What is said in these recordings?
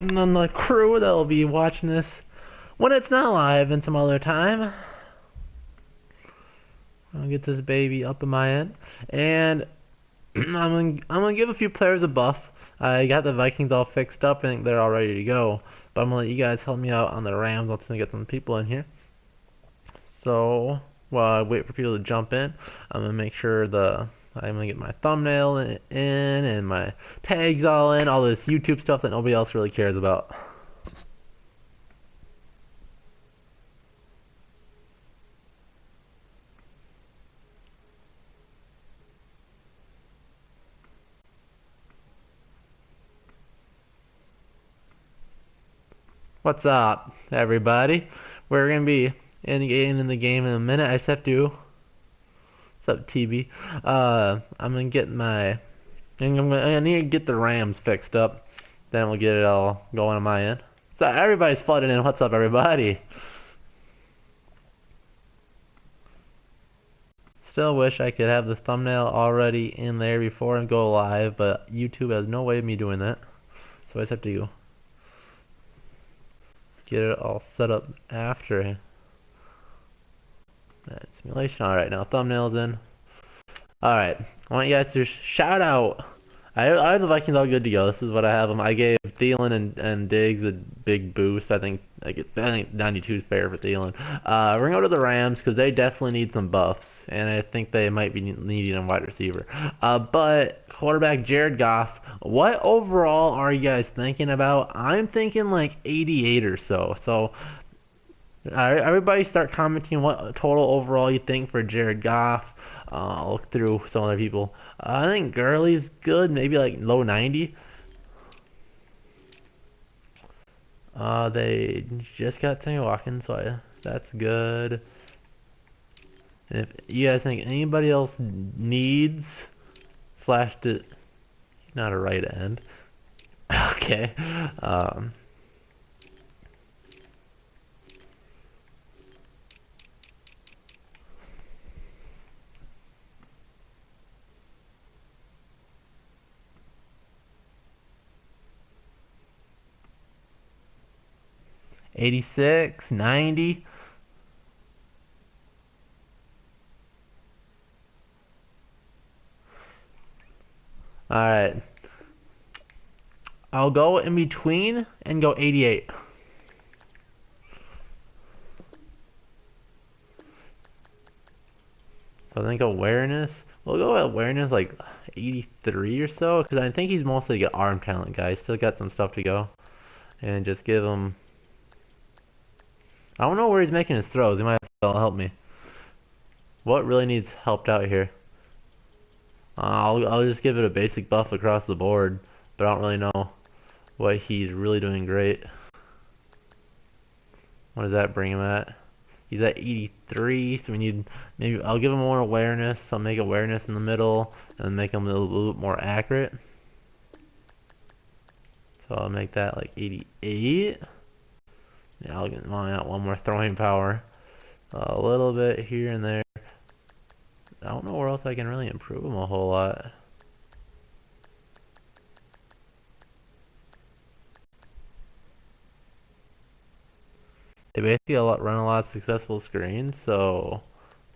and then the crew that will be watching this when it's not live and some other time. I'll get this baby up in my end, and I'm gonna give a few players a buff. I got the Vikings all fixed up. I think they're all ready to go. But I'm gonna let you guys help me out on the Rams. I'm gonna get some people in here. So while I wait for people to jump in, I'm gonna make sure I'm gonna get my thumbnail in and my tags all in, all this YouTube stuff that nobody else really cares about. What's up, everybody? We're gonna be in the game in a minute. I just have to. What's up, TB? I'm gonna get my. I need to get the Rams fixed up. Then we'll get it all going on my end. So everybody's flooding in. What's up, everybody? Still wish I could have the thumbnail already in there before I go live, but YouTube has no way of me doing that. So I just have to get it all set up after that simulation. Alright, now thumbnail's in. Alright, I want you guys to shout out. I have the Vikings all good to go. This is what I have them. I gave Thielen and Diggs a big boost. I think 92 is fair for Thielen. We're gonna go to the Rams because they definitely need some buffs, and I think they might be needing a wide receiver. But quarterback Jared Goff. What overall are you guys thinking about? I'm thinking like 88 or so. So everybody start commenting what total overall you think for Jared Goff. I'll look through some other people. I think Gurley's good, maybe like low 90. They just got Sammy Watkins, so that's good. And if you guys think anybody else needs slash not a right end, okay. 86, 90. Alright. I'll go in between and go 88. So I think awareness. We'll go with awareness like 83 or so, because I think he's mostly an arm talent guy. Still got some stuff to go. And just give him. I don't know where he's making his throws. He might as well help me. What really needs helped out here? I'll just give it a basic buff across the board, but I don't really know what he's really doing great. What does that bring him at? He's at 83, so we need maybe I'll give him more awareness. I'll make awareness in the middle and make him a little bit more accurate. So I'll make that like 88. Yeah, I'll get one more throwing power. A little bit here and there. I don't know where else I can really improve him a whole lot. They basically run a lot of successful screens, so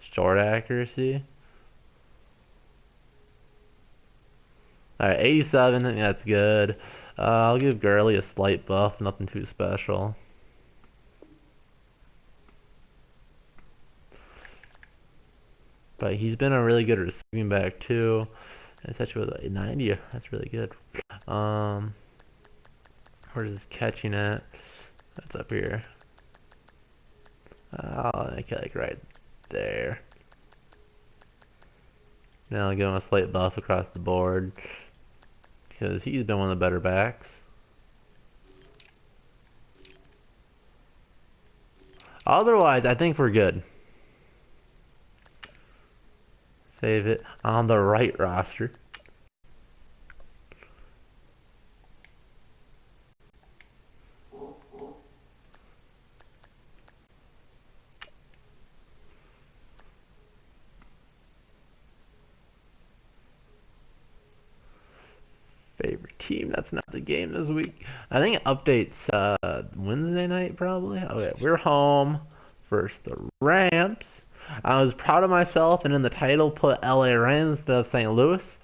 short accuracy. Alright, 87, I think that's good. I'll give Gurley a slight buff, nothing too special. But he's been a really good receiving back too. Especially with a 90, that's really good. Where's his catching at? That's up here. Okay, like right there. Now I'll give him a slight buff across the board because he's been one of the better backs. Otherwise, I think we're good. Save it on the right roster. Favorite team that's not the game this week. I think it updates Wednesday night probably. Okay, we're home versus the Rams. I was proud of myself and in the title put LA Rams instead of St. Louis.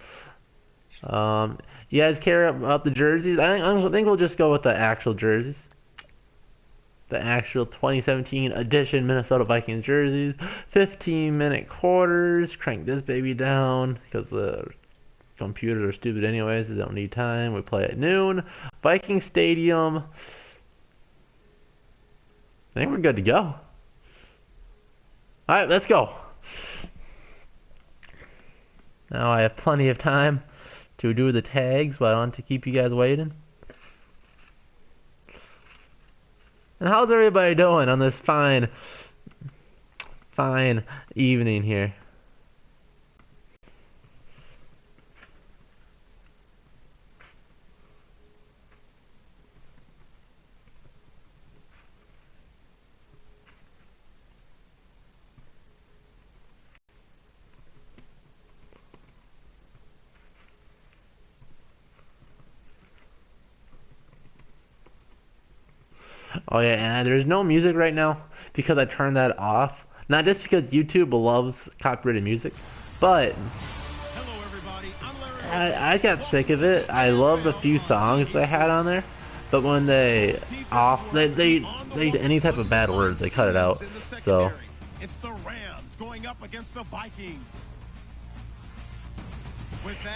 You guys care about the jerseys? I think we'll just go with the actual jerseys. The actual 2017 edition Minnesota Vikings jerseys. 15-minute quarters. Crank this baby down because the computers are stupid anyways. They don't need time. We play at noon. Viking Stadium. I think we're good to go. Alright, let's go. Now I have plenty of time to do the tags, but I don't want to keep you guys waiting. And how's everybody doing on this fine evening here? Oh yeah, and there's no music right now because I turned that off. Not just because YouTube loves copyrighted music, but I got sick of it. I love the few songs they had on there, but when they any type of bad words, they cut it out. So it's the Rams going up against the Vikings.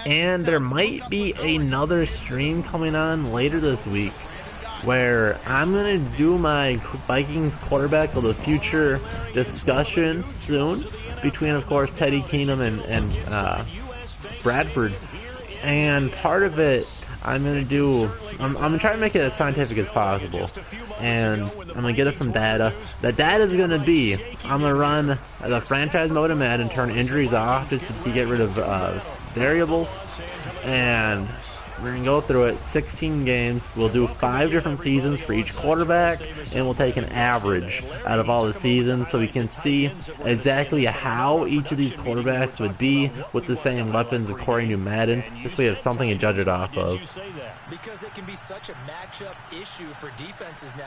And there might be another stream coming on later this week where I'm going to do my Vikings quarterback of the future discussion soon between, of course, Teddy Keenum and Bradford. And part of it, I'm going to try to make it as scientific as possible. And I'm going to get us some data. The data is going to be, I'm going to run the franchise mode in Madden, turn injuries off just to get rid of variables. And we're going to go through it, 16 games. We'll do 5 different seasons for each quarterback, and we'll take an average out of all the seasons so we can see exactly how each of these quarterbacks would be with the same weapons according to Madden. This way we have something to judge it off of. So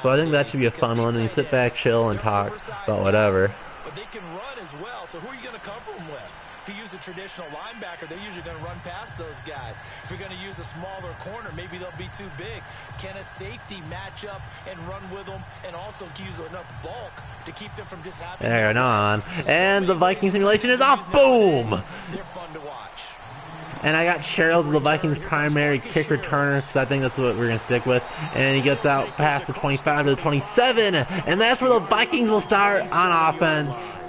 I think that should be a fun one, and you sit back, chill, and talk about whatever. But they can run as well, so who are you going to cover them with? If you use a traditional linebacker, they're usually going to run past those guys. If you're going to use a smaller corner, maybe they'll be too big. Can a safety match up and run with them and also use enough bulk to keep them from just having... There on. And the Viking simulation is off. Boom! They're fun to watch. And I got Cheryl's the Vikings' primary kick returner because I think that's what we're going to stick with. And he gets out past the 25 to the 27. And that's where the Vikings will start on offense.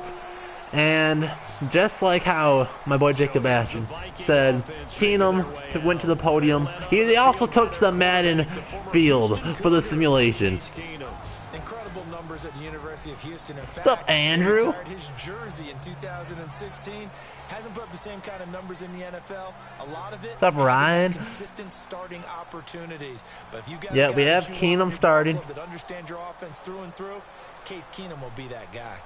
And just like how my boy Jacob Ashton said, Keenum went to the podium. He also took to the Madden field for the simulation. Incredible numbers at the University of Houston. What's up, Andrew? His jersey in 2016 hasn't put up the same kind of numbers in the NFL. A lot of it. What's up, Ryan? Consistent starting opportunities. But if you got yeah, we have Keenum starting. That understand your offense through and through, Case Keenum will be that guy.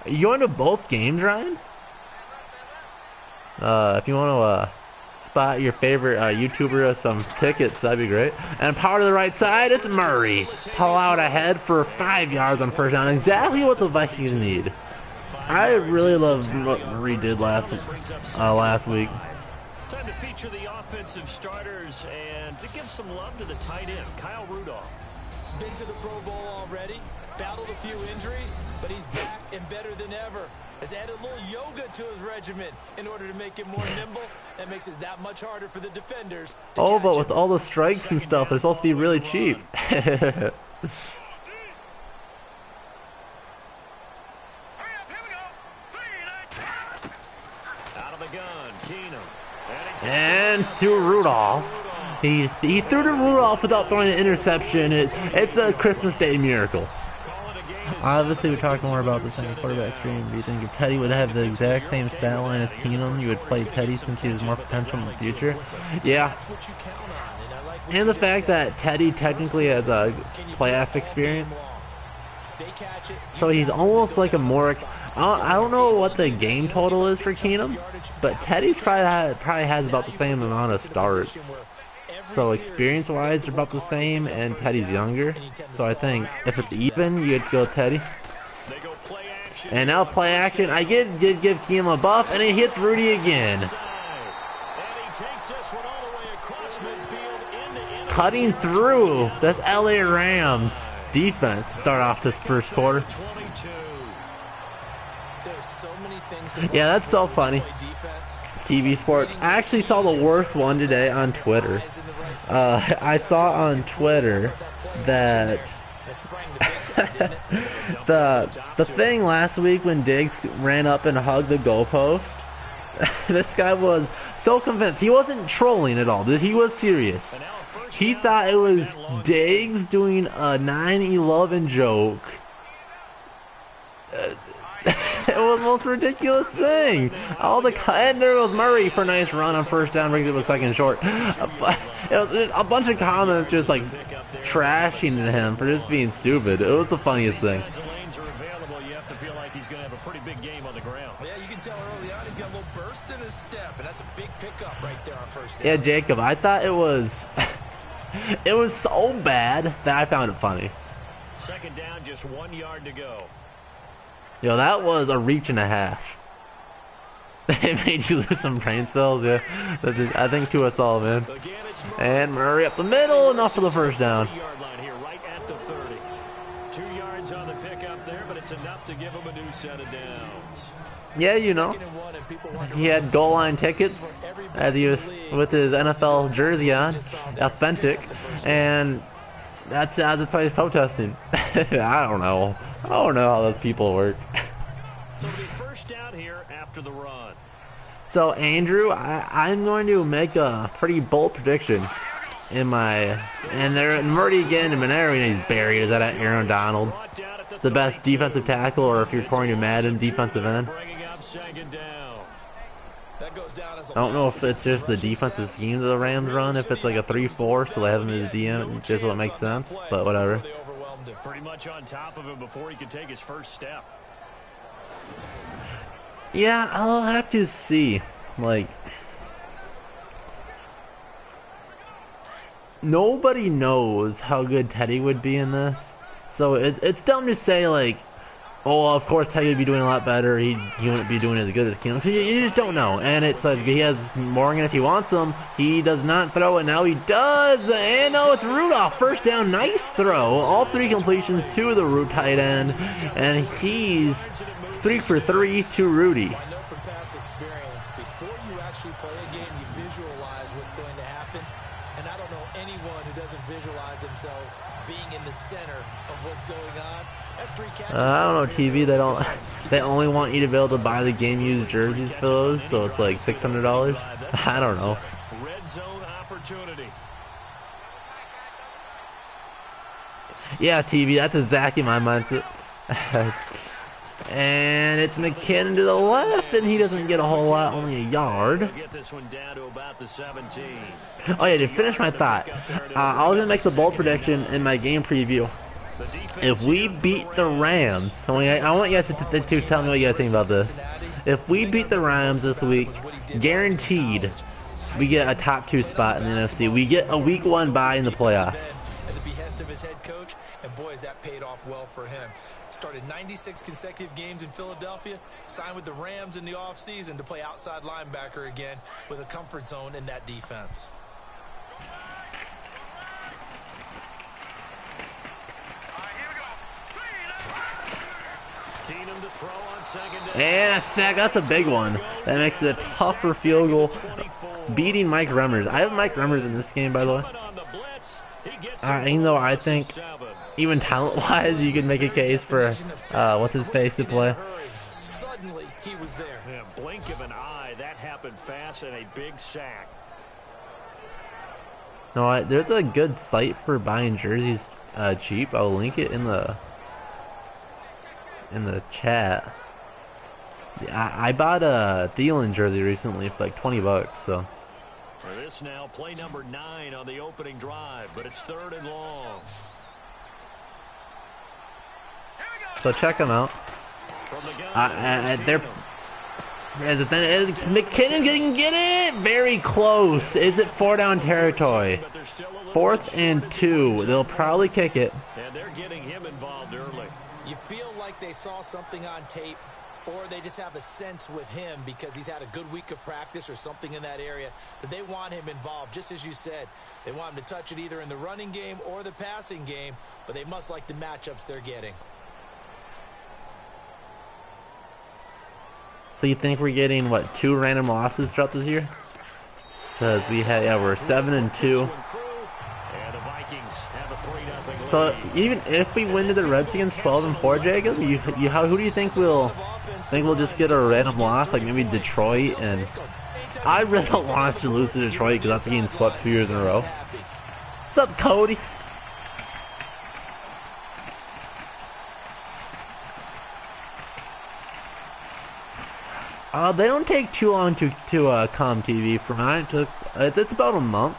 You going to both games, Ryan? If you want to spot your favorite YouTuber with some tickets, that'd be great. And power to the right side, it's Murray. Pull out ahead for 5 yards on first down. Exactly what the Vikings need. I really loved what Murray did last week. Time to feature the offensive starters and to give some love to the tight end, Kyle Rudolph. He's been to the Pro Bowl already, battled a few injuries, but he's back and better than ever. Has added a little yoga to his regimen in order to make him more nimble. That makes it that much harder for the defenders. Oh, but with all the strikes and stuff, they're supposed to be really cheap. And to Rudolph. He threw to Rudolph without throwing an interception. It's a Christmas Day miracle. Obviously, we talked more about this in the quarterback stream. Do you think if Teddy would have the exact same stat line as Keenum, you would play Teddy since he has more potential in the future? Yeah. And the fact that Teddy technically has a playoff experience. They catch it. So he's almost like a more. I don't know what the game total is for Keenum, but Teddy's probably has about the same amount of starts. So experience-wise, they're about the same, and Teddy's younger. So I think if it's even, you'd go Teddy. And now play action. I did give Keenum a buff, and it hits Rudy again. Cutting through this LA Rams defense start off this first quarter. Yeah, that's so funny. TV Sports. I actually saw the worst one today on Twitter. I saw on Twitter that the thing last week when Diggs ran up and hugged the goalpost, this guy was so convinced. He wasn't trolling at all. He was serious. He thought it was Diggs doing a 9/11 joke. It was the most ridiculous thing. And there was Murray for a nice run on first down, brings it a second short. It was just a bunch of comments just like trashing him for just being stupid. It was the funniest thing. Yeah, Jacob, I thought it was it was so bad that I found it funny. Second down, just 1 yard to go. Yo, that was a reach and a half. It made you lose some brain cells, yeah. I think to us all, man. And Murray up the middle, enough for the first down. 2 yards on the pickup there, but it's enough to give him a new set of downs. Yeah, you know, he had goal line tickets as he was with his NFL jersey on, authentic, and that's why he's protesting. I don't know how those people work. So it'll be first down here after the run. So Andrew, I'm going to make a pretty bold prediction in my, and they're Murray again in Monero, and he's buried. Is that at Aaron Donald, the best defensive tackle, or if you're according to Madden, defensive end? I don't know if it's just the defensive scheme that the Rams run, if it's like a 3-4, so they have him as a DM, just what makes sense, but whatever. Pretty much on top of him before he could take his first step. Yeah, I'll have to see. Like, nobody knows how good Teddy would be in this, so it's dumb to say like, oh, of course Teddy would be doing a lot better. He wouldn't be doing as good as Keenum. You just don't know. And it's like he has Morgan if he wants him. He does not throw it. Now he does. And no, it's Rudolph. First down. Nice throw. All 3 completions to the root tight end. And he's 3 for 3 to Rudy. I know from past experience, before you actually play a game, you visualize what's going to happen. And I don't know anyone who doesn't visualize themselves being in the center of what's going on. I don't know, TV. They only want you to be able to buy the game used jerseys for those, so it's like $600. I don't know. Red zone opportunity. Yeah, TV. That's exactly my mindset. And it's McKinnon to the left, and he doesn't get a whole lot, only a yard. Get this one down to about the 17. Oh yeah, to finish my thought, I was gonna make the bold prediction in my game preview. If we beat the Rams, I want you guys to tell me what you guys think about this. If we beat the Rams this week, guaranteed, we get a top 2 spot in the NFC. We get a week 1 bye in the playoffs. At the behest of his head coach, and boy, has that paid off well for him. Started 96 consecutive games in Philadelphia, signed with the Rams in the offseason to play outside linebacker again with a comfort zone in that defense. And a sack. That's a big one. That makes it a tougher field goal. Beating Mike Remmers. I have Mike Remmers in this game, by the way. Even though I think, even talent-wise, you could make a case for what's his face to play. Suddenly, he was there. Yeah, blink of an eye. That happened fast and a big sack. No, there's a good site for buying jerseys cheap. I'll link it in the chat. I bought a Thielen jersey recently for like $20, so. For this now, play number 9 on the opening drive, but it's 3rd and long. So check them out. They're McKinnon didn't get it. Very close. Is it 4-down territory? 4th and 2. They'll probably kick it. And they're getting him involved early. You feel like they saw something on tape, or they just have a sense with him because he's had a good week of practice or something in that area that they want him involved. Just as you said, they want him to touch it either in the running game or the passing game, but they must like the matchups they're getting. So you think we're getting, what, 2 random losses throughout this year? Because we're 7-2. So even if we win to the Redskins 12-4, Jacob, who do you think we'll just get a random loss, like maybe Detroit? And I really don't want us to lose to Detroit because that's getting swept 2 years in a row. What's up, Cody? They don't take too long to com TV for mine. It's about a month,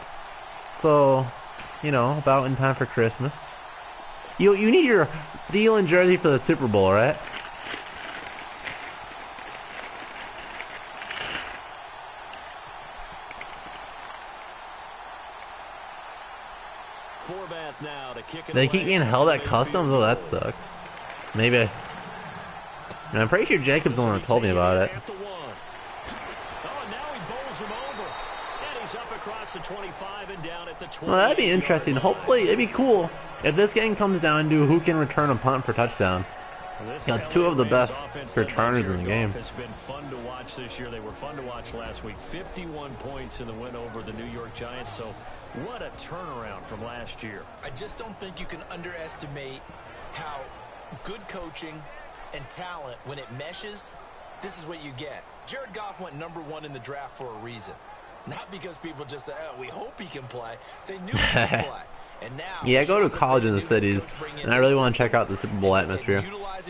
so you know, about in time for Christmas. You need your Thielen jersey for the Super Bowl, right? Now to kick it they keep getting held at customs. Oh, that sucks. Maybe. I'm pretty sure Jacob's the one that told me about it. Well, that'd be interesting. Hopefully, it'd be cool if this game comes down to who can return a punt for touchdown. That's 2 of the best returners in the game. It's been fun to watch this year. They were fun to watch last week. 51 points in the win over the New York Giants. So what a turnaround from last year. I just don't think you can underestimate how good coaching and talent, when it meshes, this is what you get. Jared Goff went #1 in the draft for a reason. Not because people just said, oh, we hope he can play. They knew he could play. And now, yeah, I go to college in the cities, and I really want to check out the Super Bowl atmosphere.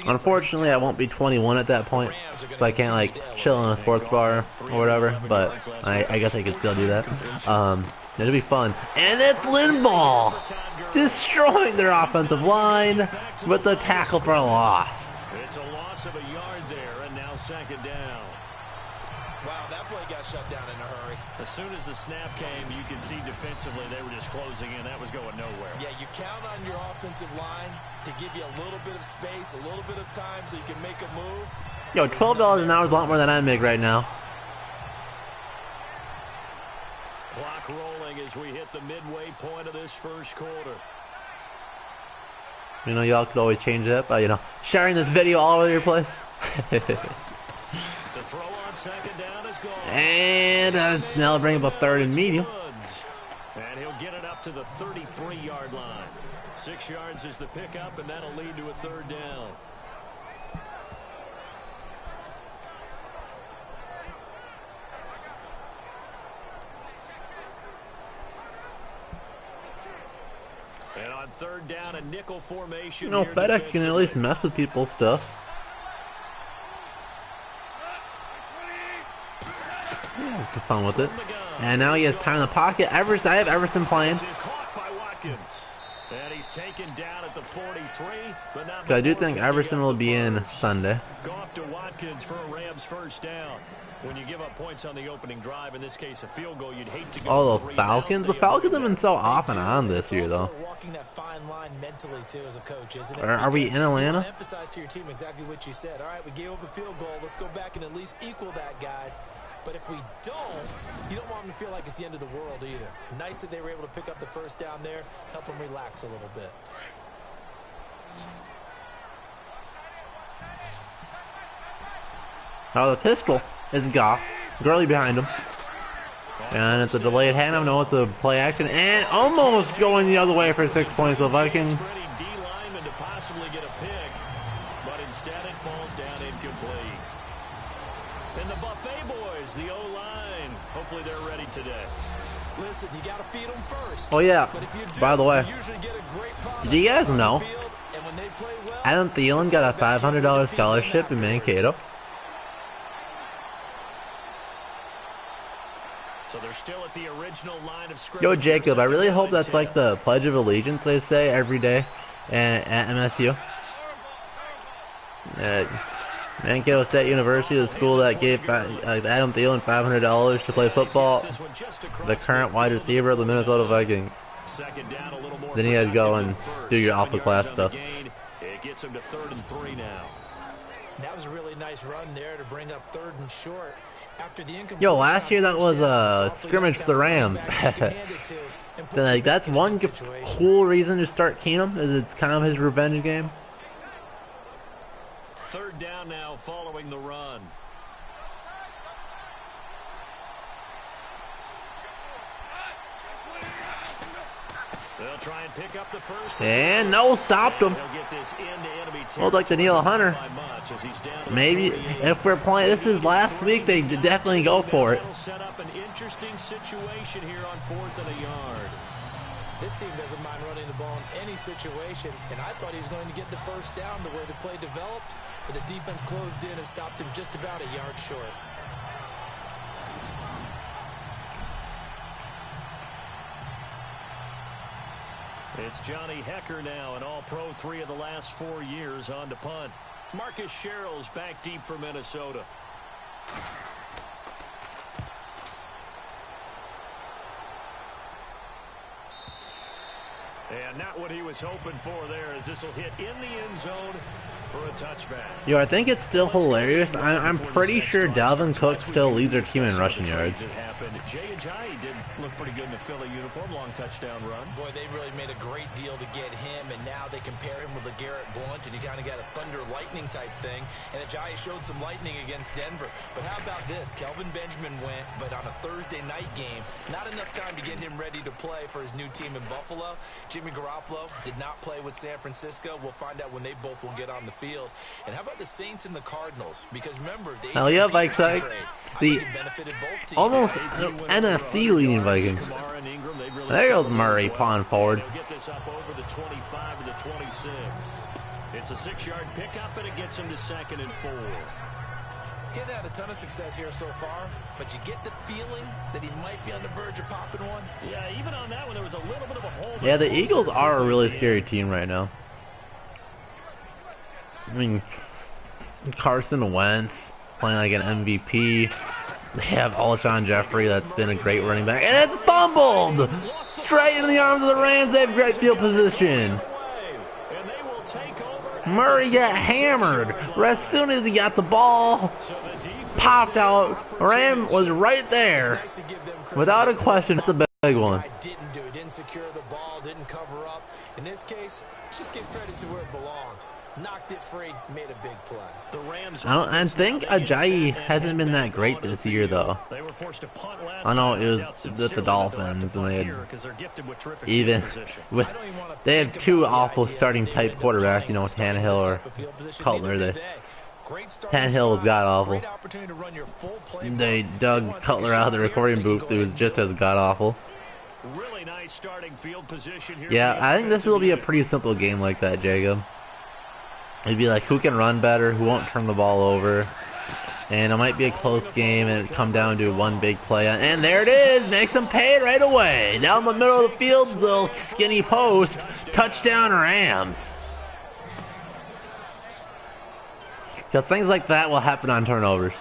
Unfortunately, I won't be 21 at that point, so I can't, like, chill in a sports bar or whatever, but I guess I could still do that. It'll be fun. And it's Linval destroying their offensive line with the tackle for a loss. It's a loss of a yard there, and now 2nd down. Wow, that play got shut down in a hurry. As soon as the snap came, you could see defensively they were just closing in. That was going nowhere. Yeah, you count on your offensive line to give you a little bit of space, a little bit of time so you can make a move. Yo, $12 an hour is a lot more than I make right now. Clock rolling as we hit the midway point of this first quarter. You know, y'all could always change it up by, you know, sharing this video all over your place. To throw on 2nd down is gone. And now they'll bring up a 3rd and medium. And he'll get it up to the 33-yard line. 6 yards is the pickup, and that'll lead to a 3rd down. And on 3rd down, a nickel formation. You know, FedEx can at least mess with people's stuff. Yeah, have some fun with it. And now he has time in the pocket. I have Everson playing. And he's taken down at the 43, but not. I do think Everson will be in Sunday. Goff to Watkins for a Rams 1st down. When you give up points on the opening drive, in this case a field goal, you'd hate to go. Oh, the Falcons. The Falcons have been so off and on this year, though. Walking that fine line mentally too as a coach, isn't it? Are we in Atlanta? Emphasize to your team exactly what you said. All right, we gave up a field goal. Let's go back and at least equal that, guys. But if we don't, you don't want them to feel like it's the end of the world either. Nice that they were able to pick up the 1st down there, help them relax a little bit. Oh, the pistol is Goff. Gurley behind him. And it's a delayed handoff. No, it's a play action. And almost going the other way for 6 points. The Vikings. D-lineman to possibly get a pick, but instead it falls down incomplete. And the Buffet boys, the O-line. Hopefully they're ready today. Listen, you got to feed them first. Oh, yeah. But if you do, by the way, you usually get a great product do you guys know field, and when they play well, Adam Thielen got a $500 scholarship in Mankato? So they're still at the original line of scrimmage. Yo, Jacob, I really hope that's like the Pledge of Allegiance they say every day at MSU. at Mankato State University, the school that gave Adam Thielen $500 to play football, the current wide receiver of the Minnesota Vikings. Then you guys go and do your alpha class stuff. It gets him to 3rd and 3 now. That was a really nice run there to bring up 3rd and short. After the Yo, last year that was a scrimmage for the Rams. Like, that's one cool reason to start Keenum, is it's kind of his revenge game. 3rd down now following the run. They'll try and pick up the first. And no, stopped him. Looked like Daniil Hunter. Maybe if we're playing, this is last week, they definitely go for it. Set up an interesting situation here on 4th and a yard. This team doesn't mind running the ball in any situation, and I thought he was going to get the first down the way the play developed, but the defense closed in and stopped him just about a yard short. It's Johnny Hecker now, an all-pro 3 of the last 4 years on to punt. Marcus Sherrill's back deep for Minnesota. And not what he was hoping for there, as this will hit in the end zone for a touchback. Yo, I think it's still hilarious. I'm pretty sure Dalvin Cook still leads our team in rushing yards. Jay Ajayi did look pretty good in the Philly uniform, long touchdown run. Boy, they really made a great deal to get him, and now they compare him with LeGarrette Blount, and you kind of got a thunder lightning type thing, and Ajayi showed some lightning against Denver. But how about this? Kelvin Benjamin went, but on a Thursday night game, not enough time to get him ready to play for his new team in Buffalo. Jimmy Garoppolo did not play with San Francisco. We'll find out when they both will get on the field. And how about the Saints and the Cardinals? Because remember, they hell yeah, Vikes. The almost NFC leading Vikings. There goes Murray, pawing forward. Get this up over the 25 to the 26. It's a 6-yard pickup, and it gets him to 2nd and 4. He hasn't had a ton of success here so far, but you get the feeling that he might be on the verge of popping one. Yeah, even on that one, there was a little bit of a hole. Yeah, the Eagles are a really scary team right now. I mean, Carson Wentz playing like an MVP. They have Alshon Jeffrey, that's been a great running back, and it's fumbled straight into the arms of the Rams. They have great field position. Murray got hammered. As soon as he got the ball, popped out. Ram was right there. Without a question, it's a big one. Didn't secure the ball, didn't cover up. In this case, let's just give credit to where it belongs. Knocked it free, made a big play. The Rams. I think Ajayi hasn't been that great this year, though. I know it was with the Dolphins, and they had even with they have 2 awful starting type quarterbacks, you know, Tannehill or Cutler. Tannehill's god awful. They dug Cutler out of the recording booth. It was just as god awful. Really nice starting field position here. Yeah, I think this will be a pretty simple game like that, Jacob. It'd be like who can run better, who won't turn the ball over. And it might be a close game and it'd come down to one big play. And there it is, makes them pay right away. Down the middle of the field, little skinny post, touchdown Rams. Because things like that will happen on turnovers.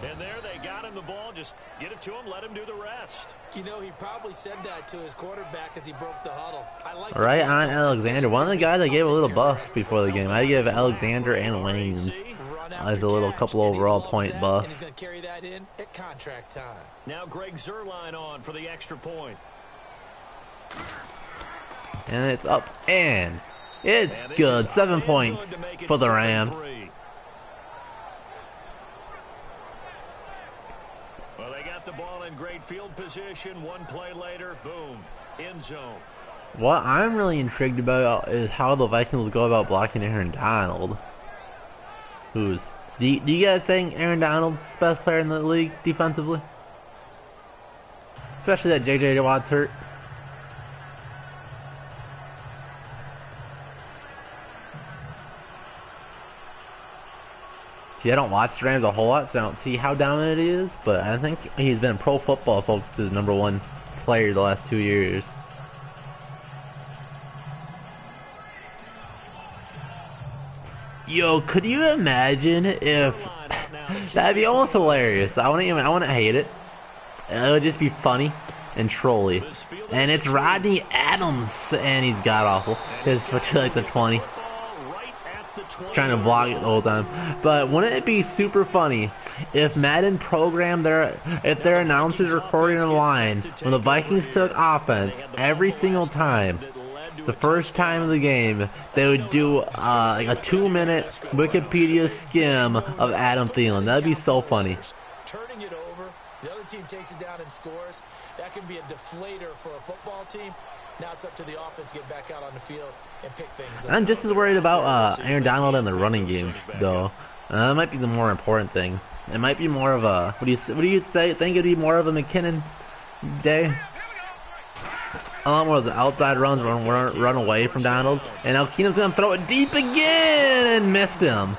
And there they got him the ball, just get it to him, let him do the rest. You know, he probably said that to his quarterback as he broke the huddle. Right on Alexander. One of the guys I gave a little buff before the game. I give Alexander and Waynes as a little couple overall point buff. And he's going to carry that in at contract time. Now Greg Zuerlein on for the extra point. And it's up and it's good. 7 points for the Rams. Well, they got the ball in great field position. One play later, boom, end zone. What I'm really intrigued about is how the Vikings will go about blocking Aaron Donald. Do you guys think Aaron Donald's the best player in the league defensively? Especially that J.J. Watt's hurt. See, I don't watch the Rams a whole lot, so I don't see how dominant he is, but I think he's been Pro Football Focus's #1 player the last 2 years. Yo, could you imagine if that'd be almost hilarious? I wouldn't hate it. It would just be funny and trolly. And it's Rodney Adams, and he's god awful. His for like the 20, trying to vlog it the whole time. But wouldn't it be super funny if Madden programmed if their announcers recording a line when the Vikings took offense every single time? The first time of the game, they would do like a 2-minute Wikipedia skim of Adam Thielen. That'd be so funny. Turning it over, the other team takes it down and scores. That can be a deflator for a football team. Now it's up to the offense to get back out on the field and pick things up. I'm just as worried about Aaron Donald in the running game, though. That might be the more important thing. It might be more of a what do you think it'd be more of a McKinnon day? A lot more of the outside runs, run away from Donald. And now Keenum's going to throw it deep again and missed him.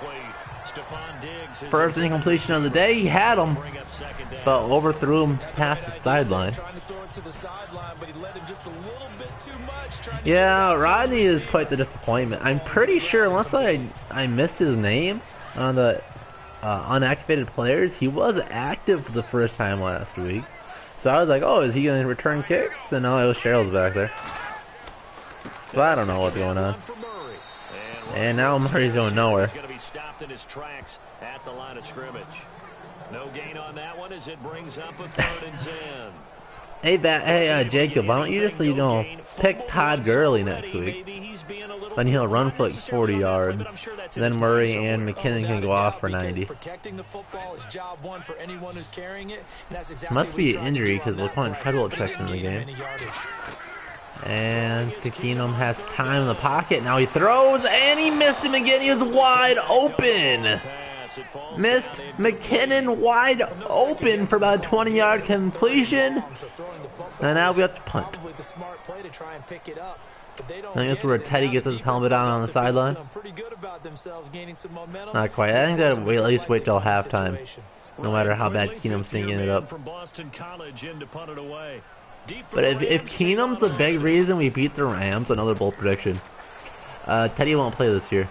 First incompletion of the day, he had him, but overthrew him past the sideline. Yeah, Rodney is quite the disappointment. I'm pretty sure, unless I missed his name on the unactivated players, he was active for the first time last week. So I was like, oh, is he going to return kicks? And no, it was Cheryl's back there. So I don't know what's going on. And now Murray's going nowhere. He's going to be stopped in his tracks at the line of scrimmage. No gain on that one as it brings up a 3rd and 10. Hey, Jacob, why don't you just, pick Todd Gurley next week? Then he'll run for like 40 yards. And then Murray and McKinnon can go off for 90. Must be an injury because Laquan Treadwell checks in the game. And Keenum has time in the pocket. Now he throws and he missed him again. He was wide open. Missed McKinnon wide open for about a 20-yard completion. And now we have to punt. I think that's where Teddy gets his helmet on the sideline. Not quite. I think that at least wait till halftime. No matter how bad Keenum's singing it up. But if Keenum's a big reason we beat the Rams, another bold prediction, Teddy won't play this year.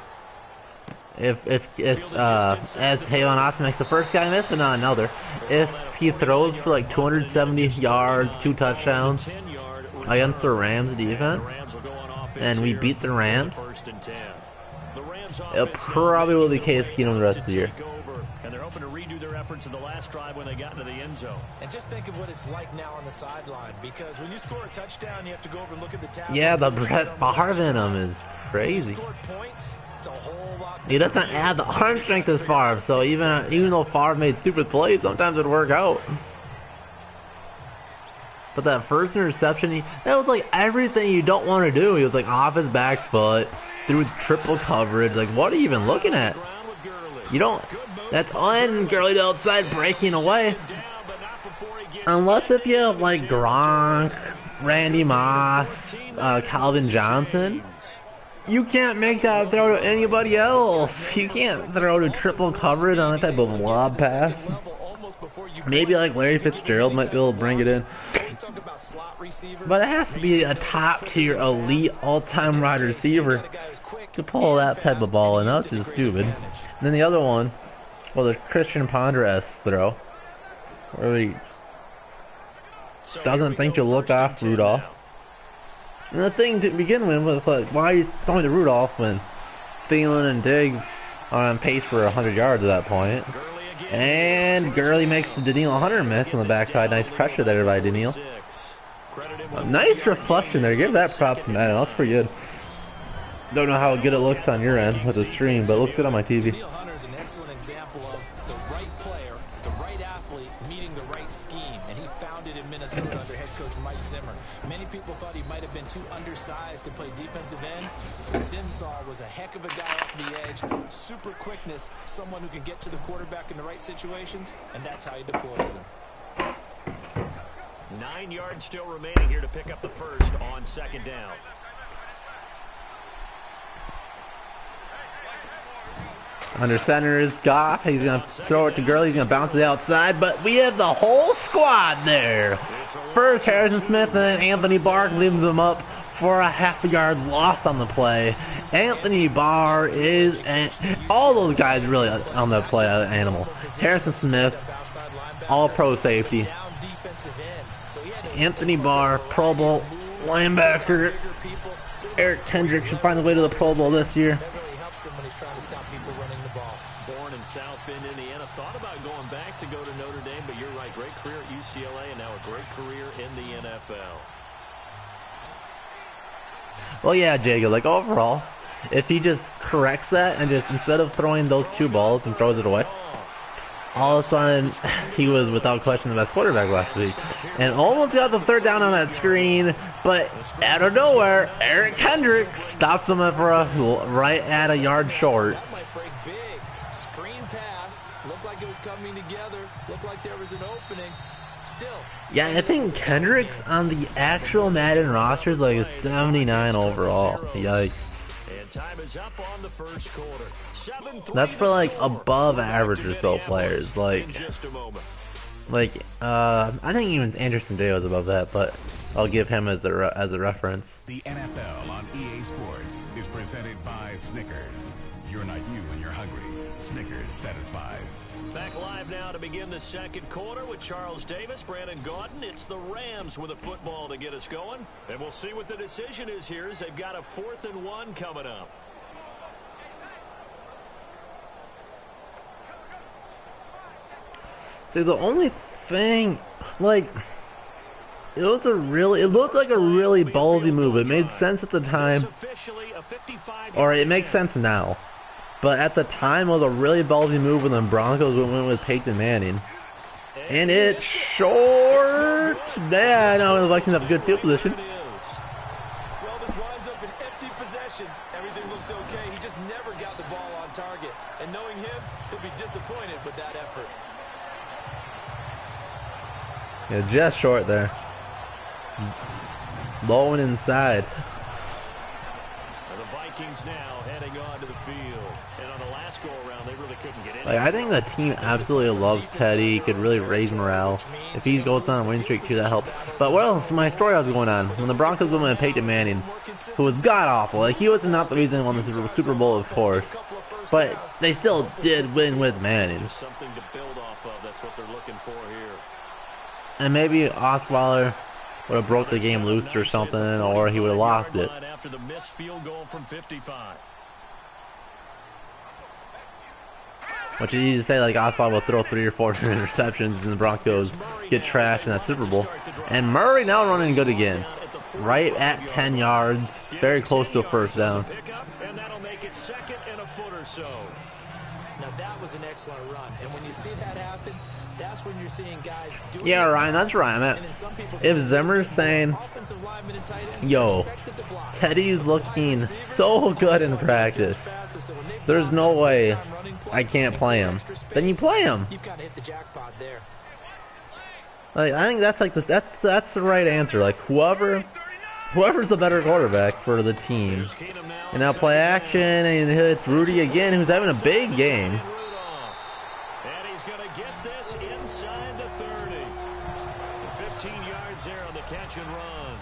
As Tavon Austin makes the first guy miss and not another. If he throws for like 270 yards, 2 touchdowns against the Rams defense, and we beat the Rams, it probably will be the case Keenum the rest of the year. And they're hoping to redo their efforts in the last drive when they got into the end zone. And just think of what it's like now on the sideline, because when you score a touchdown, you have to go over and look at the tab. Yeah, the Brett Favre in him is crazy. He doesn't add the arm strength as Favre, so even though Favre made stupid plays, sometimes it'd work out. But that first interception, that was like everything you don't want to do. He was like off his back foot, through triple coverage. Like, what are you even looking at? You don't. That's on Gurley to outside breaking away. Unless if you have like Gronk, Randy Moss, Calvin Johnson, you can't make that throw to anybody else. You can't throw to triple coverage on that type of lob pass. Maybe like Larry Fitzgerald might be able to bring it in. But it has to be a top tier elite all-time wide receiver to pull that type of ball, and that's just stupid. And then the other one, well, the Christian Ponder-esque throw, where he doesn't think to look off Rudolph. And the thing to begin with, like, why are you throwing to Rudolph when Thielen and Diggs are on pace for 100 yards at that point? And Gurley makes the Daniil Hunter miss on the backside. Nice pressure there by Daniil. Nice reflection there. Give that props to Madden. That looks pretty good. Don't know how good it looks on your end with the stream, but it looks good on my TV. Daniil Hunter is an excellent example of the right player, the right athlete, meeting the right scheme, and he found it in Minnesota under head coach Mike Zimmer. Many people thought he might have been too undersized to play defensive end. What Zim saw was a heck of a guy off the edge, super quickness, someone who can get to the quarterback in the right situations, and that's how he deploys him. 9 yards still remaining here to pick up the first on 2nd down. Under center is Goff. He's going to throw it to Gurley. He's going to bounce to the outside, but we have the whole squad there. First Harrison Smith and then Anthony Bark leaves him up for a half-a-yard loss on the play. Anthony Barr is, and all those guys really on the play animal. Harrison Smith, all-pro safety. Anthony Barr, Pro Bowl linebacker. Eric Kendrick should find a way to the Pro Bowl this year. Born in South Bend, Indiana, thought about going back to go to Notre Dame, but you're right, great career at UCLA and now a great career in the NFL. Well, yeah, Jacob, like overall, if he just corrects that and just instead of throwing those 2 balls and throws it away, all of a sudden he was without question the best quarterback last week and almost got the 3rd down on that screen, but out of nowhere, Eric Kendrick stops him for a right at a yard short. That might break big. Screen pass. Looked like it was coming together. Looked like there was an opening. Still. Yeah, I think Kendrick's on the actual Madden roster is like a 79 overall. Yikes. And time is up on the first quarter. That's for like above average or so players. Like I think even Anderson Day was above that, but I'll give him as a reference. The NFL on EA Sports is presented by Snickers. You're not you when you're hungry. Snickers satisfies. Back live now to begin the second quarter with Charles Davis, Brandon Gaudin. It's the Rams with a football to get us going. And we'll see what the decision is here as they've got a 4th and 1 coming up. See, the only thing, like, it looked like a really ballsy move. It made sense at the time, or it makes sense now. But at the time, it was a really ballsy move when the Broncos went with Peyton Manning. And it's short. Yeah, I know the Vikings have a good field position. Well, this winds up an empty possession. Everything looked okay. He just never got the ball on target. And knowing him, he'll be disappointed with that effort. Yeah, just short there. Low and inside. The Vikings now heading on to the field. And on the last go-around, they really couldn't get in. Like, I think the team absolutely loves Teddy. He could really raise morale. If he goes on a win streak too, that helps. But what else? My story was going on. When the Broncos went with Peyton Manning, who was god-awful. Like, he was not the reason they won the Super Bowl, of course. But they still did win with Manning. Something to build off of. That's what they're looking for here. And maybe Osweiler would have broke the game loose or something, or he would have lost it. After the missed field goal from 55. Which is easy to say, like Osweiler will throw 3 or 4 interceptions and the Broncos get trashed in that Super Bowl. And Murray now running good again. Right at 10 yards, very close to a 1st down. And that'll make it 2nd and a foot or so. Now that was an excellent run. And when you see that happen, that's when you're seeing guys doing. Yeah, Ryan, that's right. I mean, if Zimmer's saying, yo, Teddy's looking so good in practice, there's no way I can't play him, then you play him. You've got to hit the jackpot there. Like, I think that's like this. That's the right answer. Like, whoever's the better quarterback for the team. And now play action, and it's Rudy again, who's having a big game. And he's going to get this inside the 30. 15 yards there on the catch and run.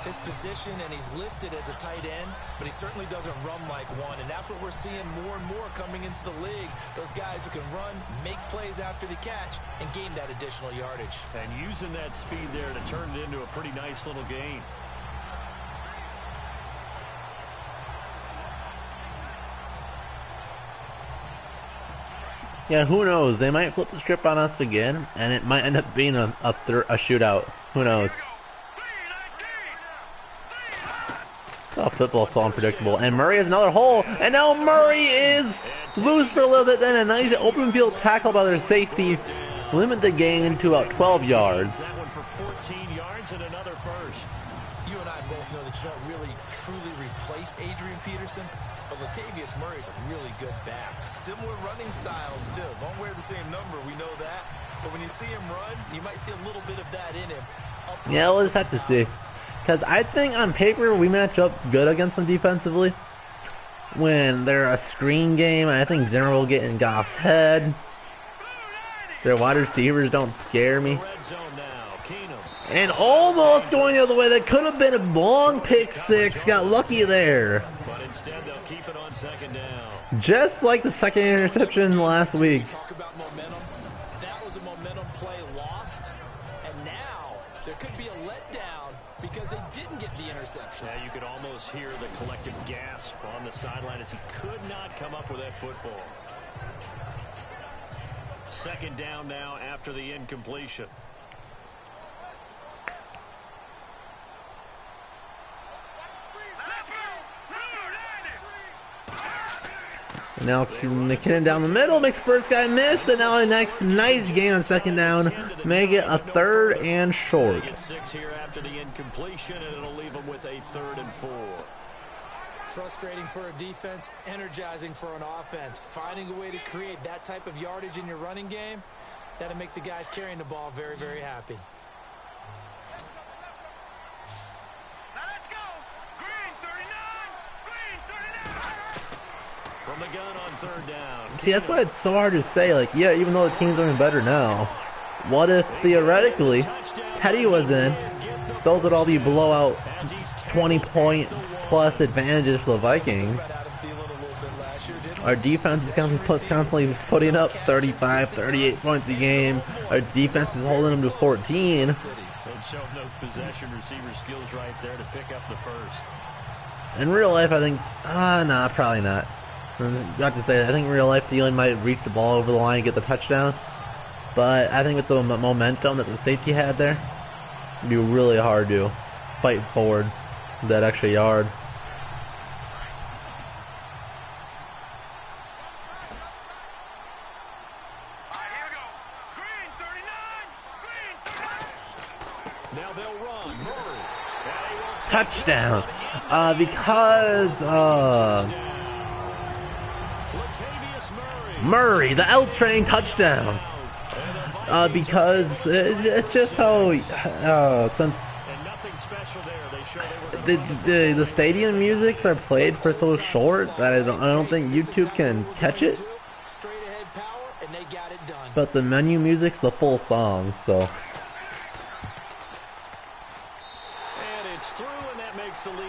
His position, and he's listed as a tight end, but he certainly doesn't run like one, and that's what we're seeing more and more coming into the league. Those guys who can run, make plays after the catch, and gain that additional yardage. And using that speed there to turn it into a pretty nice little gain. Yeah, who knows? They might flip the script on us again, and it might end up being a shootout. Who knows? Oh, football's so unpredictable. And Murray has another hole, and now Murray is loose for a little bit. Then a nice open field tackle by their safety. Limit the gain to about 12 yards. That one for 14 yards and another first. You and I both know that you don't really, truly replace Adrian Peterson, but Latavius Murray's a really good back. Similar running styles, too. Won't wear the same number, we know that. But when you see him run, you might see a little bit of that in him. Yeah, we'll just have to see. Because I think on paper we match up good against them defensively. When they're a screen game, I think Zimmer will get in Goff's head. Their wide receivers don't scare me. And almost going the other way. That could have been a long pick six. Got lucky there. But instead, they'll keep it on second down. Just like the second interception last week. Talk about momentum. That was a momentum play lost. And now there could be a letdown because they didn't get the interception. Yeah, you could almost hear the collective gasp on the sideline as he could not come up with that football. Second down now after the incompletion. Now McKinnon down the middle makes first guy miss, and now the next nice gain on second down, make it a 3rd and short. 6 here after the incompletion, and it'll leave them with a 3rd and 4. Frustrating for a defense, energizing for an offense. Finding a way to create that type of yardage in your running game, that'll make the guys carrying the ball very, very happy. From the gun on 3rd down. See, that's why it's so hard to say, like, yeah, even though the team's doing better now, what if theoretically Teddy was in, those would all be blowout 20-point plus advantages for the Vikings. Our defense is constantly putting up 35, 38 points a game. Our defense is holding them to 14. And showing those possession receiver skills right there to pick up the first. In real life, I think, nah, probably not. I have to say, I think in real life, Thielen might reach the ball over the line and get the touchdown. But I think with the momentum that the safety had there, it'd be really hard to fight forward that extra yard. Now they'll run. Murray. Touchdown. Because Murray, the L train touchdown. Because it's just how since the stadium musics are played for so short that I don't think YouTube can catch it. But the menu music's the full song, so.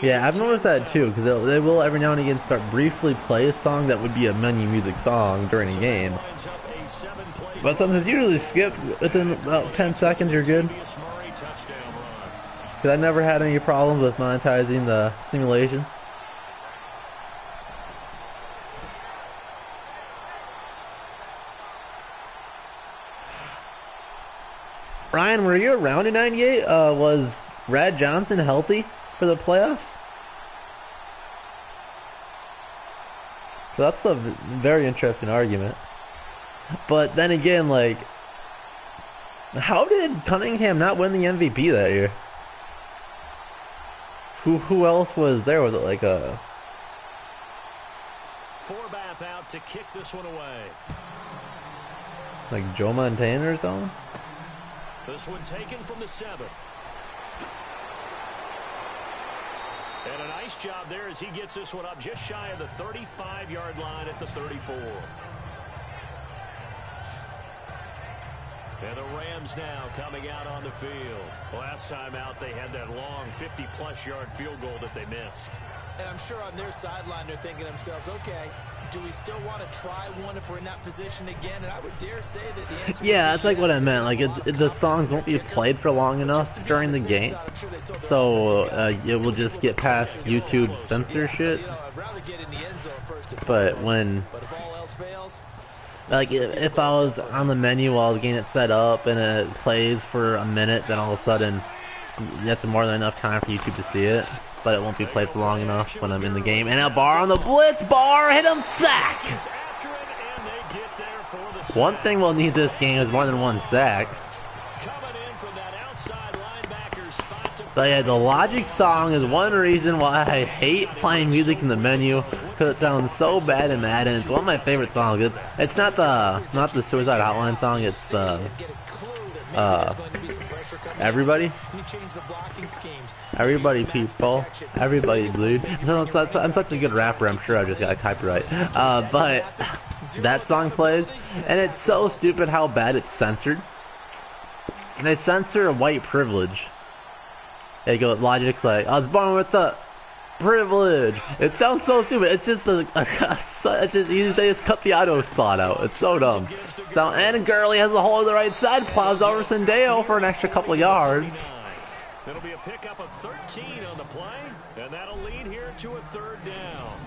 Yeah, I've noticed that too, because they will every now and again start briefly play a song that would be a menu music song during a game. But since it's usually skipped within about 10 seconds, you're good. Because I never had any problems with monetizing the simulations. Ryan, were you around in '98? Was Brad Johnson healthy for the playoffs? So that's a very interesting argument. But then again, like, how did Cunningham not win the MVP that year? Who else was there? Was it like a Forbath out to kick this one away? Like Joe Montana or something? This one taken from the 7. And a nice job there as he gets this one up just shy of the 35-yard line at the 34. And the Rams now coming out on the field. Last time out, they had that long 50-plus yard field goal that they missed. And I'm sure on their sideline, they're thinking to themselves, okay, do we still want to try one if we're in that position again? And I would dare say that the answer yeah, that's like what I meant. Like, the songs won't be played for long enough during the game. So, it will just get past YouTube censorship. But when... Like, if I was on the menu while I was getting it set up and it plays for a minute, then all of a sudden that's more than enough time for YouTube to see it. But it won't be played for long enough when I'm in the game. And a Barr on the blitz. Barr hit him, sack! One thing we'll need this game is more than one sack. But yeah, the Logic song is one reason why I hate playing music in the menu, because it sounds so bad in Madden. It's one of my favorite songs. It's not the Suicide Hotline song. It's Everybody people, everybody dude. I'm such a good rapper. I'm sure I just got copyright. But that song plays, and it's so stupid how bad it's censored. They censor white privilege. They go, Logic's like, I was born with the privilege. It sounds so stupid. It's just they just cut the auto thought out. It's so dumb. So and Gurley has the hole on the right side, plows over Sendeo for an extra couple of yards. It'll be a pickup of 13 on the play, and that'll lead here to a third down.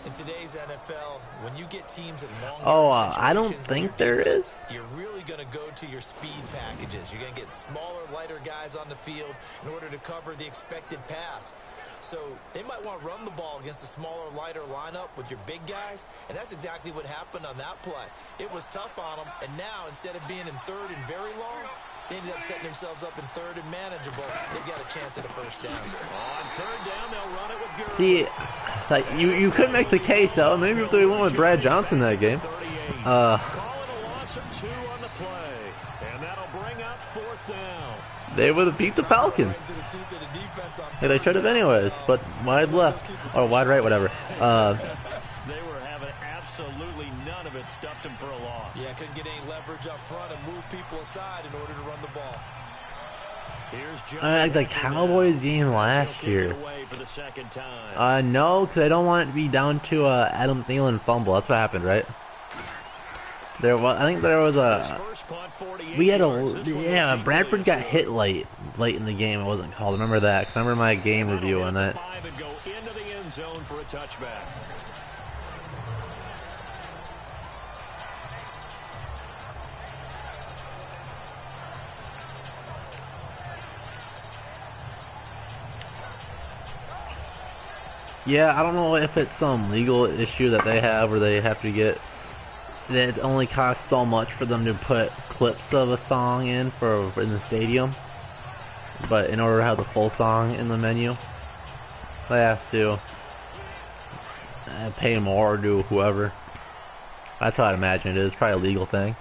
In today's NFL, when you get teams in long I don't think there is. You're really going to go to your speed packages. You're going to get smaller, lighter guys on the field in order to cover the expected pass. So they might want to run the ball against a smaller, lighter lineup with your big guys, and that's exactly what happened on that play. It was tough on them, and now instead of being in third and very long, they ended up setting themselves up in third and manageable. They've got a chance at a first down. On third down, they'll run it with Gurley. See, like you could make the case though. Maybe if we went with Brad Johnson that game. Calling a loss of 2 on the play, and that'll bring up fourth down. They would have beat the Falcons. Yeah, they should have anyways, but wide left or wide right, whatever. They were having absolutely none of it, stuffed him for a loss. Yeah, couldn't get any leverage up front and move people aside in order to run the ball. The Cowboys game last year. No, because I don't want it to be down to Adam Thielen fumble. That's what happened, right? I think there was Bradford got hit late in the game. It wasn't called. I remember that. 'Cause I remember my game review on that. Yeah, I don't know if it's some legal issue that they have where they have to get that it only costs so much for them to put clips of a song in the stadium, but in order to have the full song in the menu, they have to pay more or do whoever. That's how I'd imagine it is. Probably a legal thing.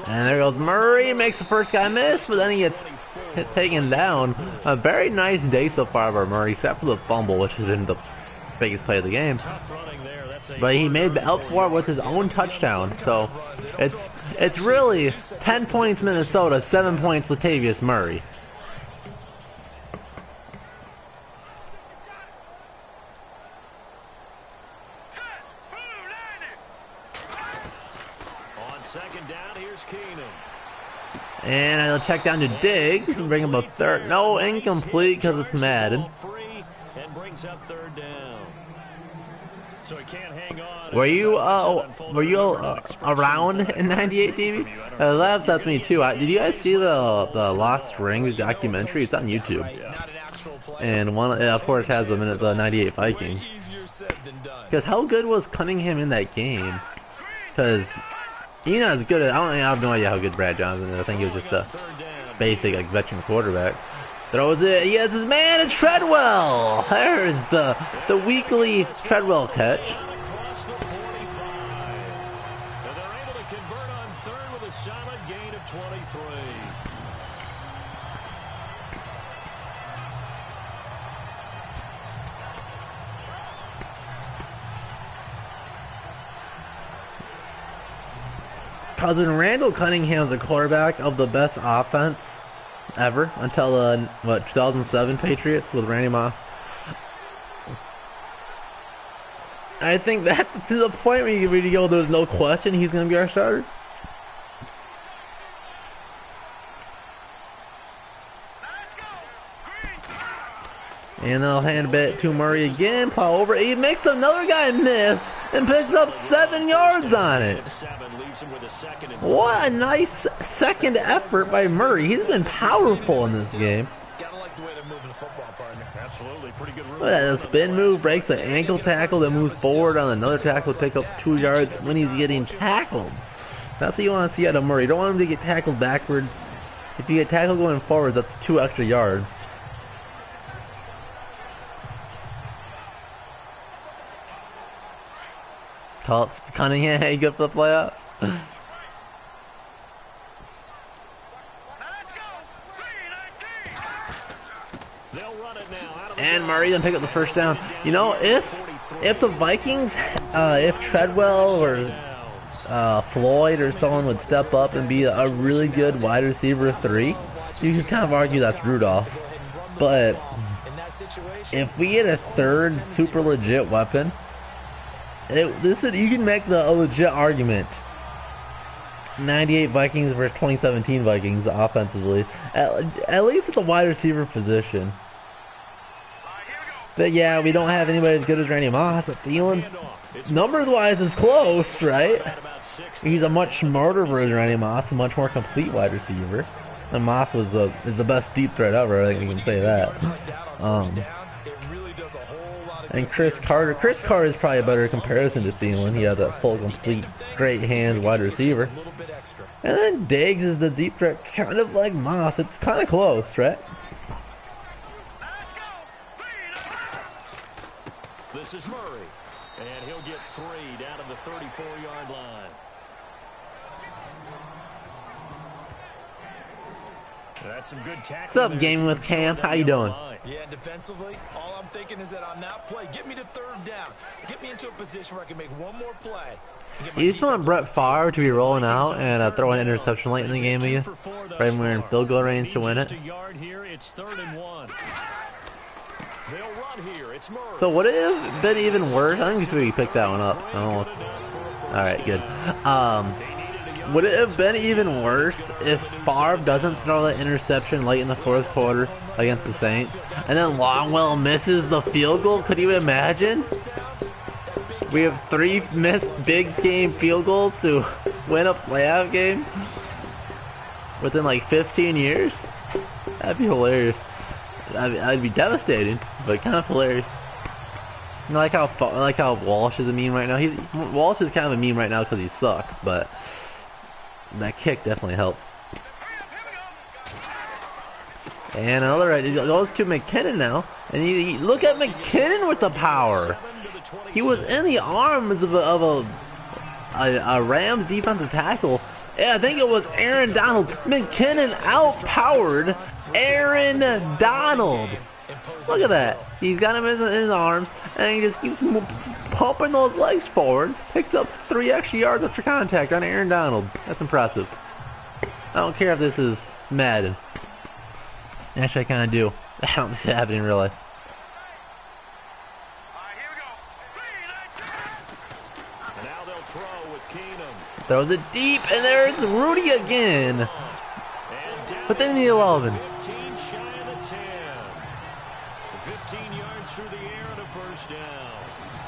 And there goes Murray, makes the first guy miss, but then he gets taken down. A very nice day so far for Murray, except for the fumble, which has been the biggest play of the game. But he made up for it with his own touchdown. So it's really 10 points Minnesota, 7 points Latavius Murray. And I'll check down to Diggs and bring him up third. No, incomplete because it's Madden. Were you around in '98, DB? That upsets me too. Did you guys see the Lost Rings documentary? It's on YouTube. And one, of course, has the '98 Vikings. Because how good was Cunningham in that game? Because he's not as good as, I have no idea how good Brad Johnson is. I think he was just a basic veteran quarterback. Throws it, he has his man, it's Treadwell! There's the weekly Treadwell catch. Cousin Randall Cunningham's the quarterback of the best offense ever until the 2007 Patriots with Randy Moss. I think that's to the point where you really go, there's no question he's going to be our starter. And they'll hand it to Murray again. Paul over. He makes another guy miss and picks up 7 yards on it. What a nice second effort by Murray. He's been powerful in this game. Look at that, spin move, breaks an ankle tackle, then moves forward on another tackle to pick up 2 yards when he's getting tackled. That's what you want to see out of Murray. You don't want him to get tackled backwards. If you get tackled going forward, that's 2 extra yards. Colts Cunningham, hey, good for the playoffs. And Murray then pick up the first down. You know, if the Vikings, if Treadwell or Floyd or someone would step up and be a really good wide receiver 3, you can kind of argue that's Rudolph. But if we get a third super legit weapon, listen, you can make a legit argument. 98 Vikings versus 2017 Vikings offensively, at least at the wide receiver position. But yeah, we don't have anybody as good as Randy Moss, but Thielen's numbers-wise is close, right? He's a much smarter version of Randy Moss, a much more complete wide receiver. And Moss is the best deep threat ever, I think we can say that. And Chris Carter is probably a better comparison to Thielen. He has a full, complete, great hands wide receiver. And then Diggs is the deep threat, kind of like Moss. It's kind of close, right? This is Murray, and he'll get 3 down to the 34-yard line. That's some good tackling. What's up, Gaming with Cam? How you doing? Yeah, defensively, all I'm thinking is that on that play, get me to 3rd down. Get me into a position where I can make one more play. You just want Brett Favre to be rolling out and throw an interception late in the game again, right when we're in field goal range to win it. So would it have been even worse? I think we picked that one up. Almost. All right, good. Would it have been even worse if Favre doesn't throw that interception late in the 4th quarter against the Saints, and then Longwell misses the field goal? Could you imagine? We have 3 missed big game field goals to win a playoff game within like 15 years. That'd be hilarious. I'd be devastating, but kind of hilarious. I like how Walsh is a meme right now. Walsh is kind of a meme right now because he sucks, but that kick definitely helps. And another, it goes to McKinnon now, and you look at McKinnon with the power. He was in the arms of a Rams defensive tackle. Yeah, I think it was Aaron Donald. McKinnon outpowered Aaron Donald. Look at that. He's got him in his arms, and he just keeps pumping those legs forward. Picks up 3 extra yards after contact on Aaron Donald. That's impressive. I don't care if this is Madden. Actually, I kind of do. I don't see it happening in real life. Now they'll throw with Keenum. Throws it deep, and there's Rudy again. Within the 11. 15 shy of the 10. 15 yards through the air and a 1st down.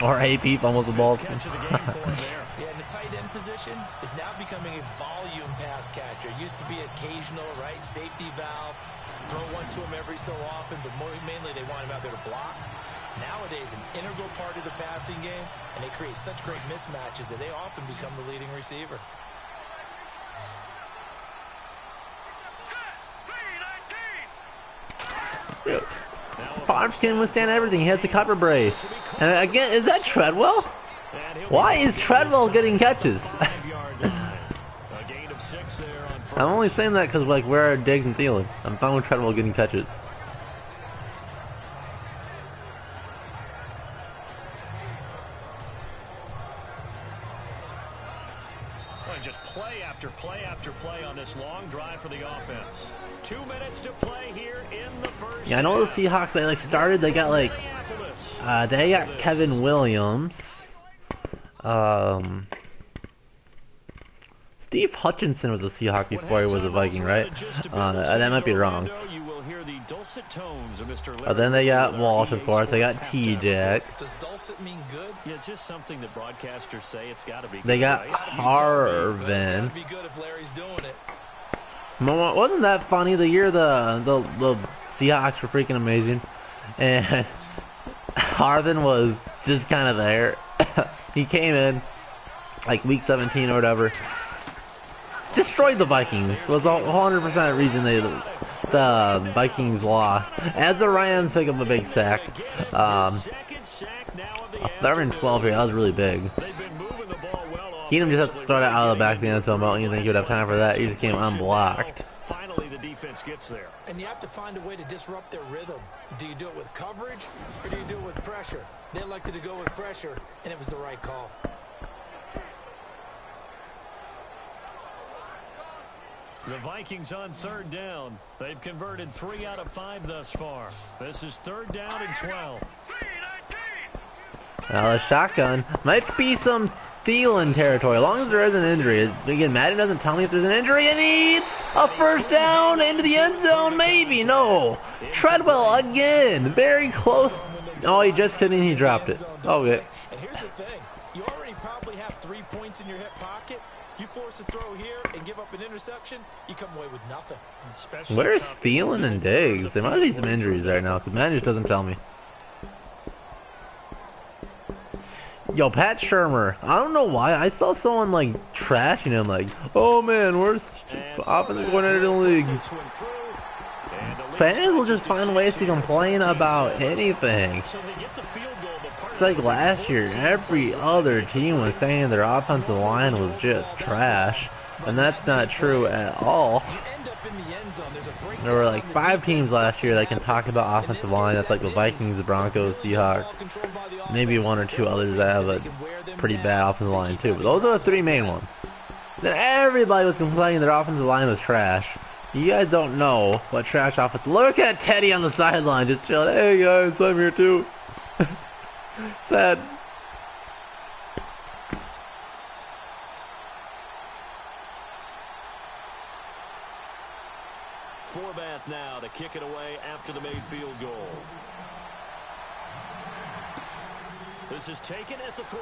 Or AP fumbles the ball. Yeah, and the tight end position is now becoming a volume pass catcher. Used to be occasional, right? Safety valve. Throw one to him every so often, but mainly they want him out there to block. Nowadays, an integral part of the passing game, and they create such great mismatches that they often become the leading receiver. Favre can withstand everything. He has the cover brace. And again, is that Treadwell? Why is Treadwell getting catches? I'm only saying that because, like, where are Diggs and Thielen? I'm fine with Treadwell getting catches. Just play after play after play on this long drive for the offense. 2 minutes to play here in the 1st. Yeah, I know the Seahawks, they started, they got they got Kevin Williams. Steve Hutchinson was a Seahawk before he was a Viking, right? That might be wrong. Then they got Walsh, of course. They got T-Jack. Does dulcet mean good? Yeah, it's just something that broadcasters say. It's got to be good. They got Harvin. Be good if Larry's doing it. Wasn't that funny? The year the Seahawks were freaking amazing, and Harvin was just kind of there. He came in like week 17 or whatever. Destroyed the Vikings. Was 100% reason the Vikings lost. As the Rams pick up a big sack. 3rd and 12 here. That was really big. Keenum just had to throw it out of the back of the end zone. I don't even think he would have time for that. He just came unblocked. Finally, the defense gets there. And you have to find a way to disrupt their rhythm. Do you do it with coverage, or do you do it with pressure? They elected to go with pressure, and it was the right call. The Vikings on 3rd down. They've converted 3 out of 5 thus far. This is 3rd down and 12. Now the shotgun might be some Thielen territory, as long as there is an injury. Again, Madden doesn't tell me if there's an injury, and it's a 1st down into the end zone, maybe, no. Treadwell again, very close. Oh, he just hit it and he dropped it. Okay. And here's the thing, you already probably have 3 points in your hip pocket. You force a throw here and give up an interception, you come away with nothing. Where's Thielen and Diggs? There must be some injuries right now, because Madden just doesn't tell me. Yo, Pat Shermer, I don't know why, I saw someone like trashing him, like, oh man, worst offensive coordinator in the league. Fans will just find ways to complain about anything. It's like last year, every other team was saying their offensive line was just trash, and that's not true at all. There were like 5 teams last year that can talk about offensive line. That's like the Vikings, the Broncos, Seahawks, maybe 1 or 2 others that have a pretty bad offensive line too. But those are the 3 main ones. Then everybody was complaining their offensive line was trash. You guys don't know what trash offense. Look at Teddy on the sideline just chilling. Hey guys, I'm here too. Sad. Forbath now to kick it away after the made field goal. This is taken at the 3.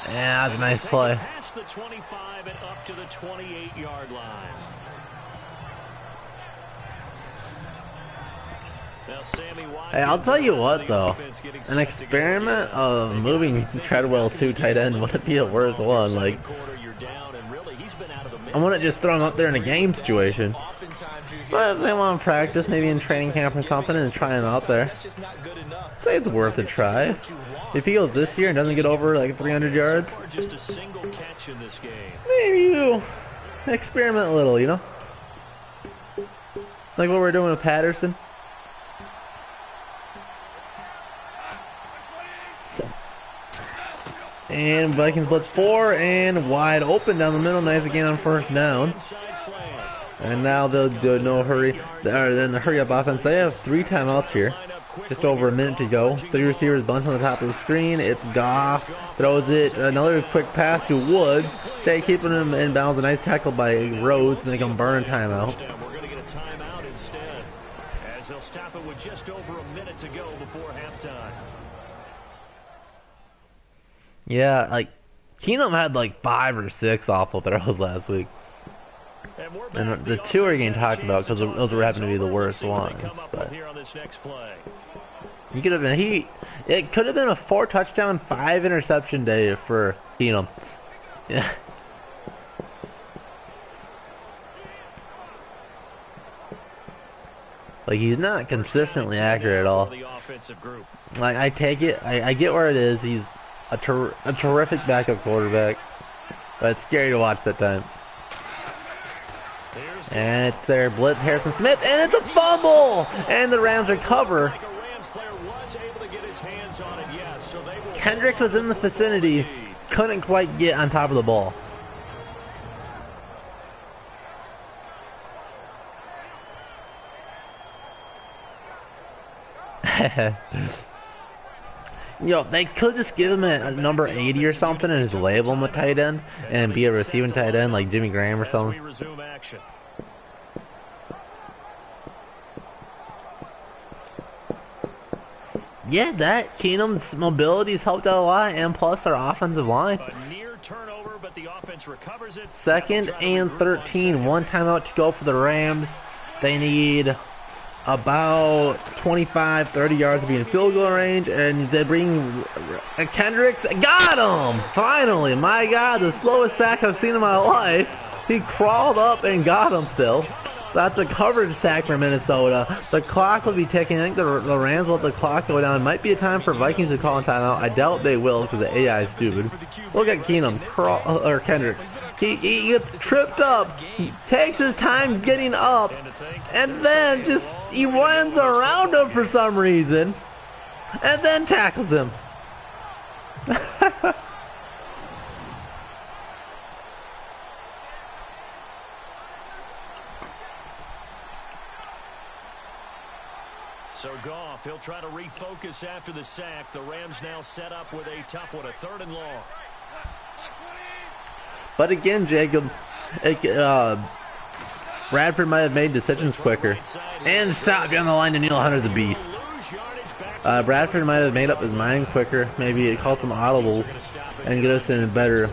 Yeah, that's a nice play. Past the 25 and up to the 28-yard line. Hey, I'll tell you what though, an experiment of moving Treadwell to tight end wouldn't be the worst one. Like, I wouldn't just throw him up there in a game situation. But if they want to practice, maybe in training camp or something, and try him out there, I'd say it's worth a try. If he goes this year and doesn't get over like 300 yards, maybe you experiment a little, you know? Like what we're doing with Patterson. And Vikings blitz 4 and wide open down the middle. Nice again on 1st down. And now they'll do no hurry. Then the hurry up offense. They have 3 timeouts here. Just over a minute to go. 3 receivers bunch on the top of the screen. It's Goff. Throws it. Another quick pass to Woods. Stay keeping him in bounds. A nice tackle by Rose to make him burn a timeout. We're going to get a timeout instead, as they'll stop it with just over a minute to go before halftime. Yeah, like Keenum had like 5 or 6 awful throws last week. And the 2 are getting talked about because those were happened to be the worst ones. But he could have been it could have been a 4 touchdown, 5 interception day for Keenum. Yeah. Like, he's not consistently accurate at all. Like, I take it, I get where it is. He's a terrific backup quarterback, but it's scary to watch at times. And it's their blitz, Harrison Smith, and it's a fumble! And the Rams recover. Kendricks was in the vicinity, couldn't quite get on top of the ball. Yo, they could just give him a number 80 or something and just label him a tight end and be a receiving tight end like Jimmy Graham or something. Yeah, that Keenum's mobility's helped out a lot, and plus our offensive line. But the offense recovers it. 2nd and 13, 1 timeout to go for the Rams. They need about 25-30 yards to be in field goal range, and they bring Kendricks. Got him! Finally! My God, the slowest sack I've seen in my life. He crawled up and got him still. That's a coverage sack for Minnesota. The clock will be ticking. I think the Rams will let the clock go down. Might be a time for Vikings to call a timeout. I doubt they will because the AI is stupid. Look at Keenum, or Kendricks. He gets tripped up. He takes his time getting up, and then he runs around him for some reason, and then tackles him. So Goff, he'll try to refocus after the sack. The Rams now set up with a tough one, a 3rd and long. But again, Jacob, Bradford might have made decisions quicker. And stop, you're on the line to Neil Hunter the Beast. Bradford might have made up his mind quicker. Maybe it called some audibles and get us in a better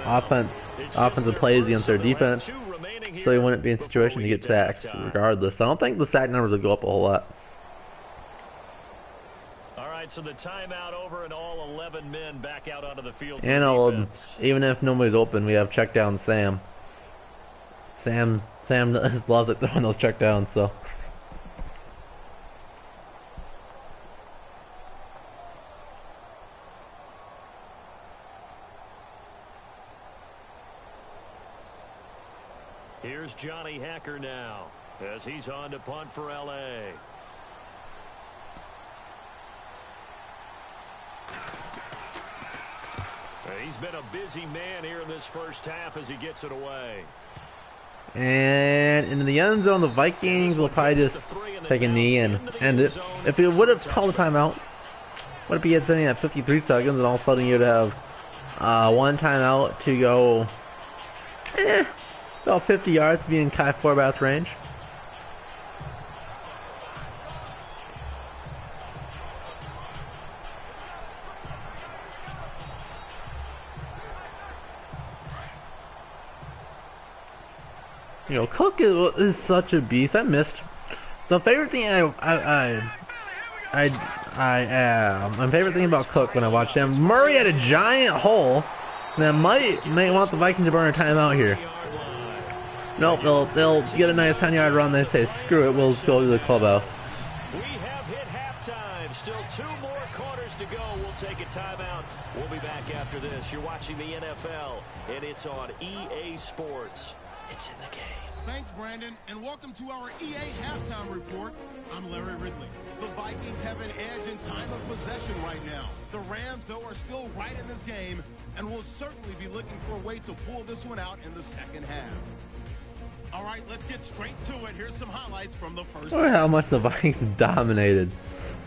offensive plays against their defense, so he wouldn't be in a situation to get sacked regardless. I don't think the sack numbers will go up a whole lot. All right, so the timeout over and all 11 men back out onto the field. And even if nobody's open, we have check down Sam. Sam loves it throwing those check downs, so. Here's Johnny Hacker now as he's on to punt for L.A. He's been a busy man here in this first half as he gets it away. And in the end zone, the Vikings will probably just take a knee and end it. If it would have called a timeout, what if he had sitting at 53 seconds and all of a sudden you'd have one timeout to go about 50 yards to be in Kai Forbath's range? You know, Cook is such a beast. I missed the favorite thing. My favorite thing about Cook when I watched him. Murray had a giant hole that may want the Vikings to burn a timeout here. Nope, they'll get a nice 10-yard run. They say, screw it, we'll go to the clubhouse. We have hit halftime. Still 2 more quarters to go. We'll take a timeout. We'll be back after this. You're watching the NFL, and it's on EA Sports. It's in the game. Thanks, Brandon, and welcome to our EA Halftime Report. I'm Larry Ridley. The Vikings have an edge in time of possession right now. The Rams, though, are still right in this game and will certainly be looking for a way to pull this one out in the second half. All right, let's get straight to it. Here's some highlights from the first half. Look how much the Vikings dominated.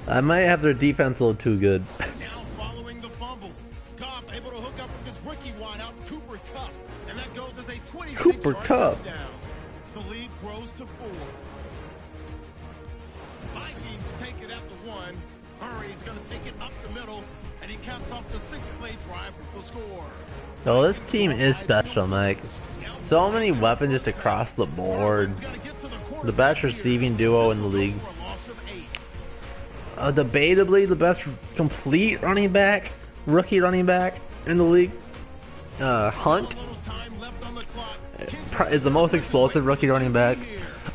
I might have their defense a little too good. Now following the fumble, Goff able to hook up with his rookie wideout, Cooper Kupp, and that goes as a 26-yard touchdown. The lead grows to 4. Vikings take it at the 1. Murray's going to take it up the middle, and he caps off the 6-play drive with the score. So this team is special, Mike. So many weapons just across the board. The best receiving duo in the league. Debatably the best complete running back, rookie running back in the league. Hunt is the most explosive rookie running back.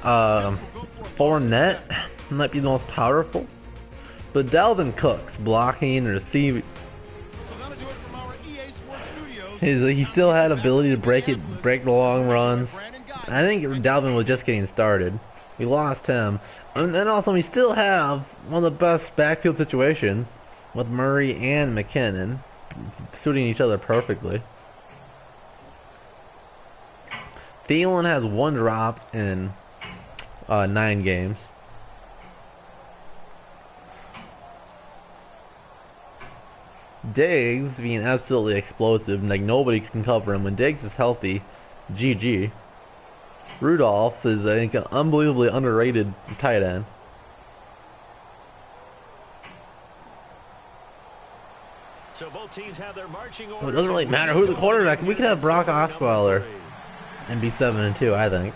Fournette might be the most powerful. But Dalvin Cook's blocking and receiving. He still had ability to break the long runs. I think Dalvin was just getting started. We lost him. And then also we still have one of the best backfield situations with Murray and McKinnon suiting each other perfectly. Thielen has 1 drop in 9 games. Diggs being absolutely explosive, like nobody can cover him. When Diggs is healthy, GG. Rudolph is, I think, an unbelievably underrated tight end. So both teams have their marching orders. So it doesn't really matter who the quarterback. We could have Brock Osweiler and be 7-2, I think.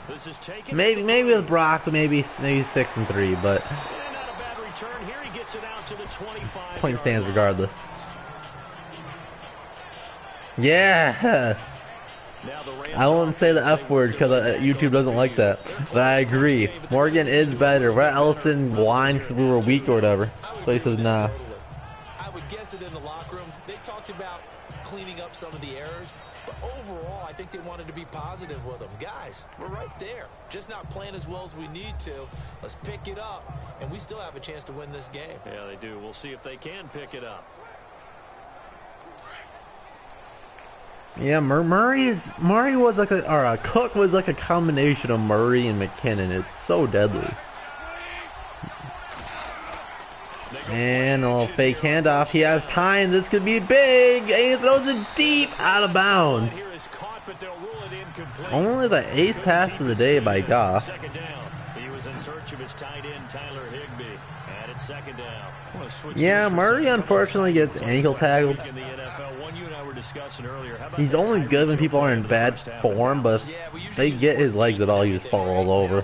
Maybe with Brock, maybe 6-3, but point stands regardless. Yes. I won't say the F word because YouTube doesn't like that, but I agree. Morgan is better. Brett Ellison whined because we were weak or whatever, so he says nah. I would guess it in the locker room. They talked about cleaning up some of the errors, but overall, I think they wanted to be positive with them. Guys, we're right there. Just not playing as well as we need to. Let's pick it up, and we still have a chance to win this game. Yeah, they do. We'll see if they can pick it up. Yeah, Murray was like Cook was like a combination of Murray and McKinnon. It's so deadly. And a little fake handoff. He has time. This could be big. And he throws it deep out of bounds. Only the 8th pass of the day by Goff. He was in search of his tight end, Tyler Higbee. And it's second down. Yeah, Murray unfortunately gets ankle tackled. He's only good when people are in bad form, but if they get his legs at all, he just falls over.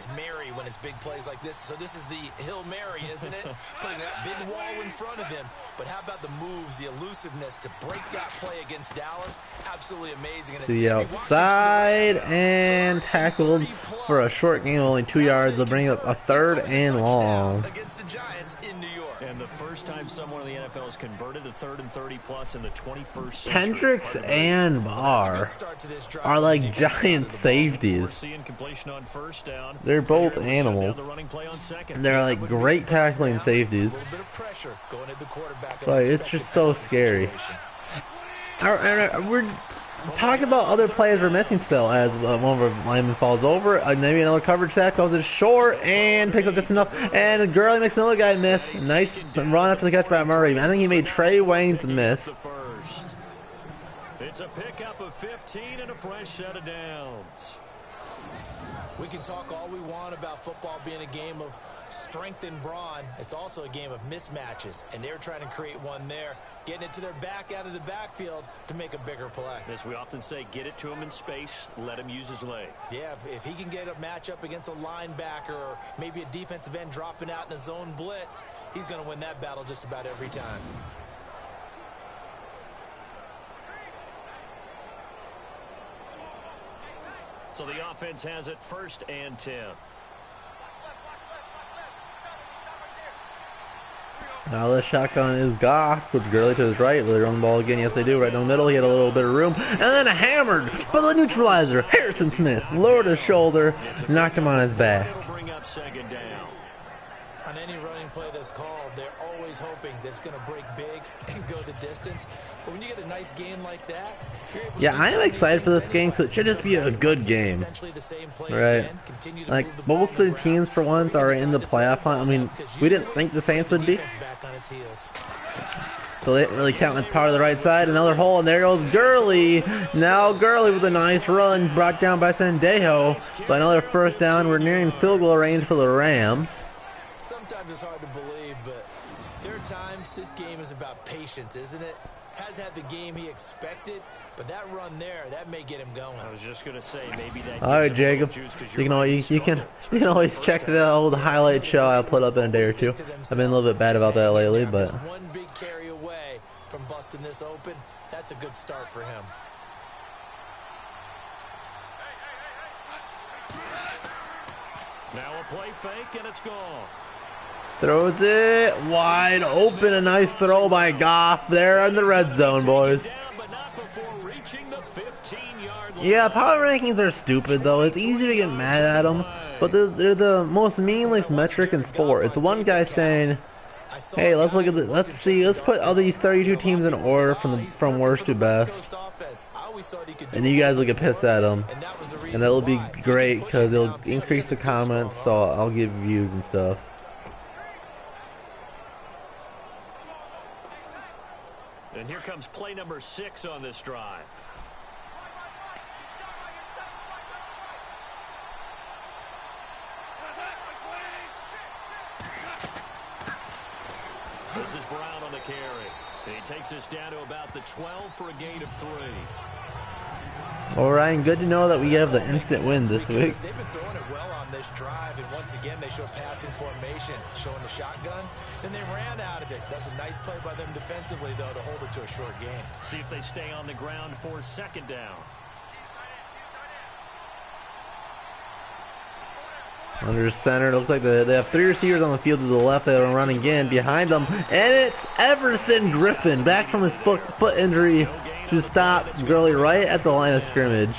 It's big plays like this. So this is the Hill Mary, isn't it? Putting that big wall in front of him. But how about the moves, the elusiveness to break that play against Dallas? Absolutely amazing. And the outside and tackled for a short gain of only 2 yards. They'll bring up a 3rd and long. Against the Giants in New York. And the first time someone in the NFL has converted a 3rd and 30 plus in the 21st century. Kendricks and Barr are like giant safeties. They're both animals. They're like great tackling safeties. Like, it's just so scary. We're talking about other players we're missing still, as one of our linemen falls over. Maybe another coverage sack goes it short and picks up just enough. And Gurley makes another guy miss. Nice run after the catch by Murray. I think he made Trey Waynes miss. It's a pickup of 15 and a fresh set of downs. We can talk all we want about football being a game of strength and brawn. It's also a game of mismatches, and they're trying to create one there, getting it to their back out of the backfield to make a bigger play. As we often say, get it to him in space, let him use his leg. Yeah, if he can get a matchup against a linebacker or maybe a defensive end dropping out in a zone blitz, he's going to win that battle just about every time. So the offense has it 1st and 10. Now the shotgun is Goff with Gurley to his right. Will they run the ball again? Yes, they do. Right in the middle, he had a little bit of room. And then hammered by the neutralizer. Harrison Smith lowered his shoulder, knocked him on his back. Bring up second down. On any running play that's called, they're always hoping that it's going to break big and go the distance. But when you get a nice game like that, yeah, I am excited for this game because it should just be a good game. Right. Like, both the teams for once are in the playoff hunt. I mean, we didn't think the Saints would be. So they didn't really count as part of the right side. Another hole, and there goes Gurley. Now Gurley with a nice run, brought down by Sendejo. So another 1st down. We're nearing field goal range for the Rams. Sometimes it's hard to believe, but there are times this game is about patience, isn't it? Has had the game he expected, but that run there, that may get him going. I was just going to say, maybe that. All right, Jacob. You can always check the old highlight show I'll put up in a day or two. I've been a little bit bad about that lately, but one big carry away from busting this open. That's a good start for him. Now a play fake, and it's gone. throws it wide open. A nice throw by Goff there in the red zone, boys. Yeah, power rankings are stupid, though. It's easy to get mad at them, but they're the most meaningless metric in sport. It's one guy saying, hey, let's look at the, let's put all these 32 teams in order from worst to best. And you guys will get pissed at them. And that'll be great because it'll increase the comments, so I'll give views and stuff. And here comes play number 6 on this drive. This is Brown on the carry. And he takes us down to about the 12 for a gain of 3. Well, Ryan, good to know that we have the instant win this week. They've been throwing it well on this drive, and once again they show passing formation, showing the shotgun. Then they ran out of it. That's a nice play by them defensively, though, to hold it to a short gain. See if they stay on the ground for second down. Under center, looks like they have 3 receivers on the field to the left. They are running again behind them, and it's Everson Griffin back from his foot injury to stop Gurley right at the line of scrimmage.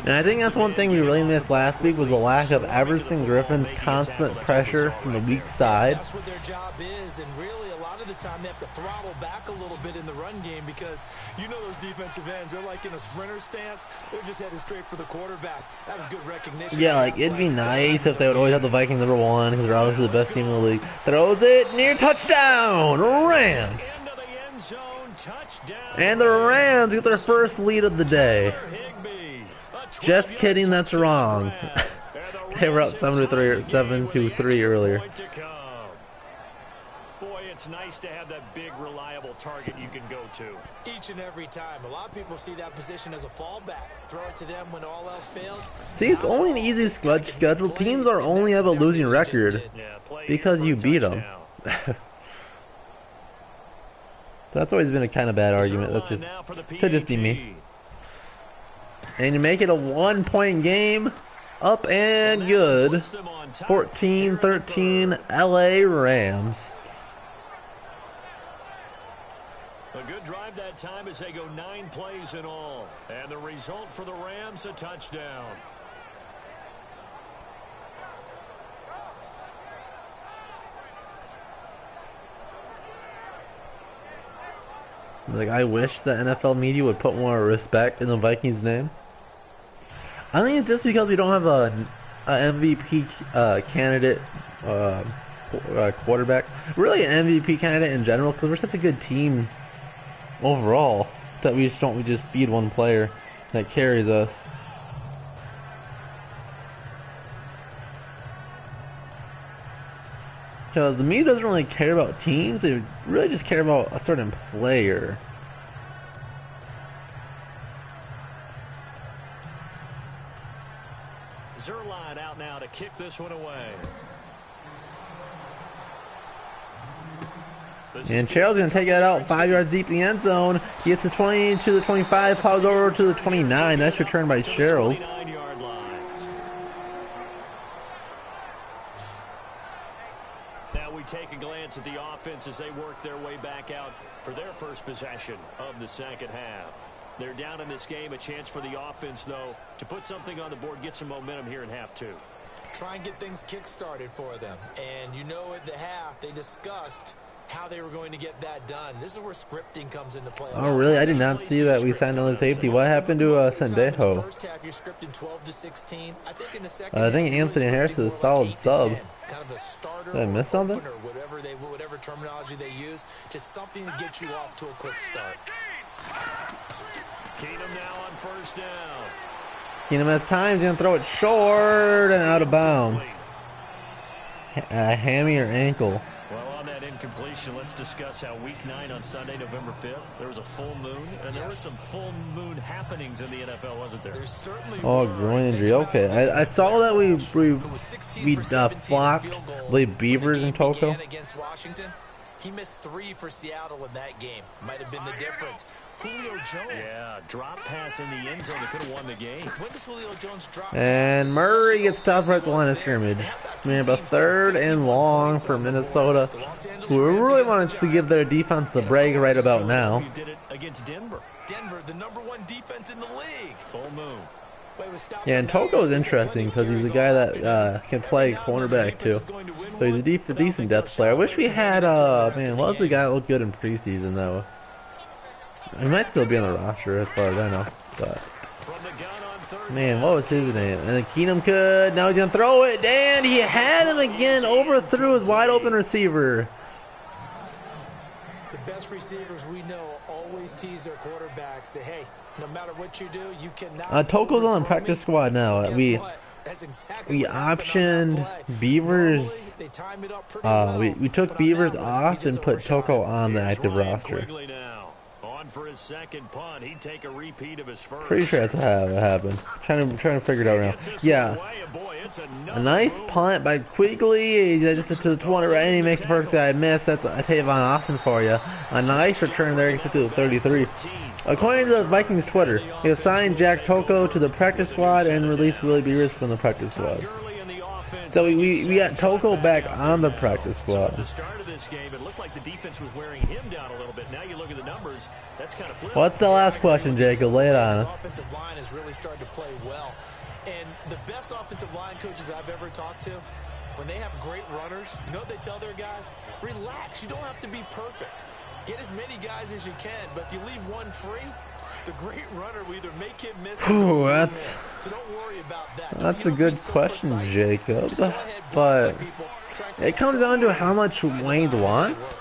And I think that's one thing we really missed last week was the lack of Everson Griffin's constant pressure from the weak side. That's what their job is, and really a lot lot of the time they have to throttle back a little bit in the run game because you know those defensive ends, they're like in a sprinter stance. They're just headed straight for the quarterback. That was good recognition. Yeah, like it'd be nice if they would always have the Vikings number 1 because they're obviously the best team in the league. Throws it near touchdown, Rams. And the Rams get their first lead of the day. Just kidding, that's wrong. They were up 7-3 earlier. Boy, it's nice to have that big, reliable target you can go to. Each and every time. A lot of people see that position as a fallback. Throw it to them when all else fails. See, it's only an easy schedule. Teams are only have a losing record because you beat them. That's always been a kind of bad argument. That's just could just be me. And you make it a 1-point game. Up and good. 14-13 LA Rams. A good drive that time as they go 9 plays in all. And the result for the Rams, a touchdown. Like, I wish the NFL media would put more respect in the Vikings name. I think it's just because we don't have a MVP candidate quarterback. Really an MVP candidate in general because we're such a good team overall that we just feed one player that carries us. Because the media doesn't really care about teams, they really just care about a certain player. Zerline out now to kick this one away. And Cheryl's going to take that out 5 yards deep in the end zone. He gets the 20 to the 25, powers over to the 29. Nice return by Cheryl's. Now we take a glance at the offense as they work their way back out for their first possession of the second half. They're down in this game. A chance for the offense, though, to put something on the board, get some momentum here in half 2. Try and get things kick-started for them. And you know at the half, they discussed how they were going to get that done. This is where scripting comes into play. Oh, really? I did not see that we signed on the safety. What happened to Sendejo? First half, you're scripting 12 to 16. I think in the second I think Anthony Harris is a solid sub. Kind of a starter. Did I miss something? Or whatever terminology they use. Just something to get you off to a quick start. Keenum now on first down. Keenum has time. He's going to throw it short and out of bounds. Hammy or ankle. Well, on that incompletion, let's discuss how Week 9 on Sunday, November 5th, there was a full moon, and there were some full moon happenings in the NFL, wasn't there? Oh, groin injury. Okay, I saw that we flopped the Beavers and Toko. He missed 3 for Seattle in that game. Might have been the difference. Julio Jones. Yeah, drop pass in the end zone that could have won the game. When does Julio Jones drop? And Murray gets stopped right at the line of scrimmage. We have a 3rd and long for Minnesota, who really wanted to give their defense a break right about now. Did it against Denver. Denver, the #1 defense in the league. Full moon. Yeah, and Toko is interesting because he's a guy that can play cornerback too. So he's a decent depth player. I wish we had, man, what was the guy that looked good in preseason though? He might still be on the roster as far as I know. But, man, what was his name? And then Keenum could, now he's going to throw it, and he had him again, overthrew his wide open receiver. The best receivers we know always tease their quarterbacks that, hey, no matter what you do, you cannot. Toko's on the practice squad now. We optioned Beavers. We took Beavers off and put Toko on the active roster. For his second punt, he'd take a repeat of his first. Pretty sure that's how it happened. Trying to figure it out now. Yeah. A nice punt by Quigley. He just to the 20 right, and he makes the first guy miss. That's Tavon Austin for you. A nice return there. He gets to the 33. According to the Vikings Twitter, he assigned Jack Toko to the practice squad and released Willie Beavers from the practice squad. So we got Toko back on the practice squad. At the start of this game, it looked like the defense was wearing him down a little bit. Now you look at the numbers, that's kind of flipped. What's the last question, Jacob? Lay it on us. Offensive line has really started to play well. And the best offensive line coaches that I've ever talked to, when they have great runners, you know what they tell their guys? Relax. You don't have to be perfect. Get as many guys as you can, but if you leave one free, the great runner will either make him miss or that's so don't worry about that. That's a good question, Jacob. But it comes down to how much Wayne wants.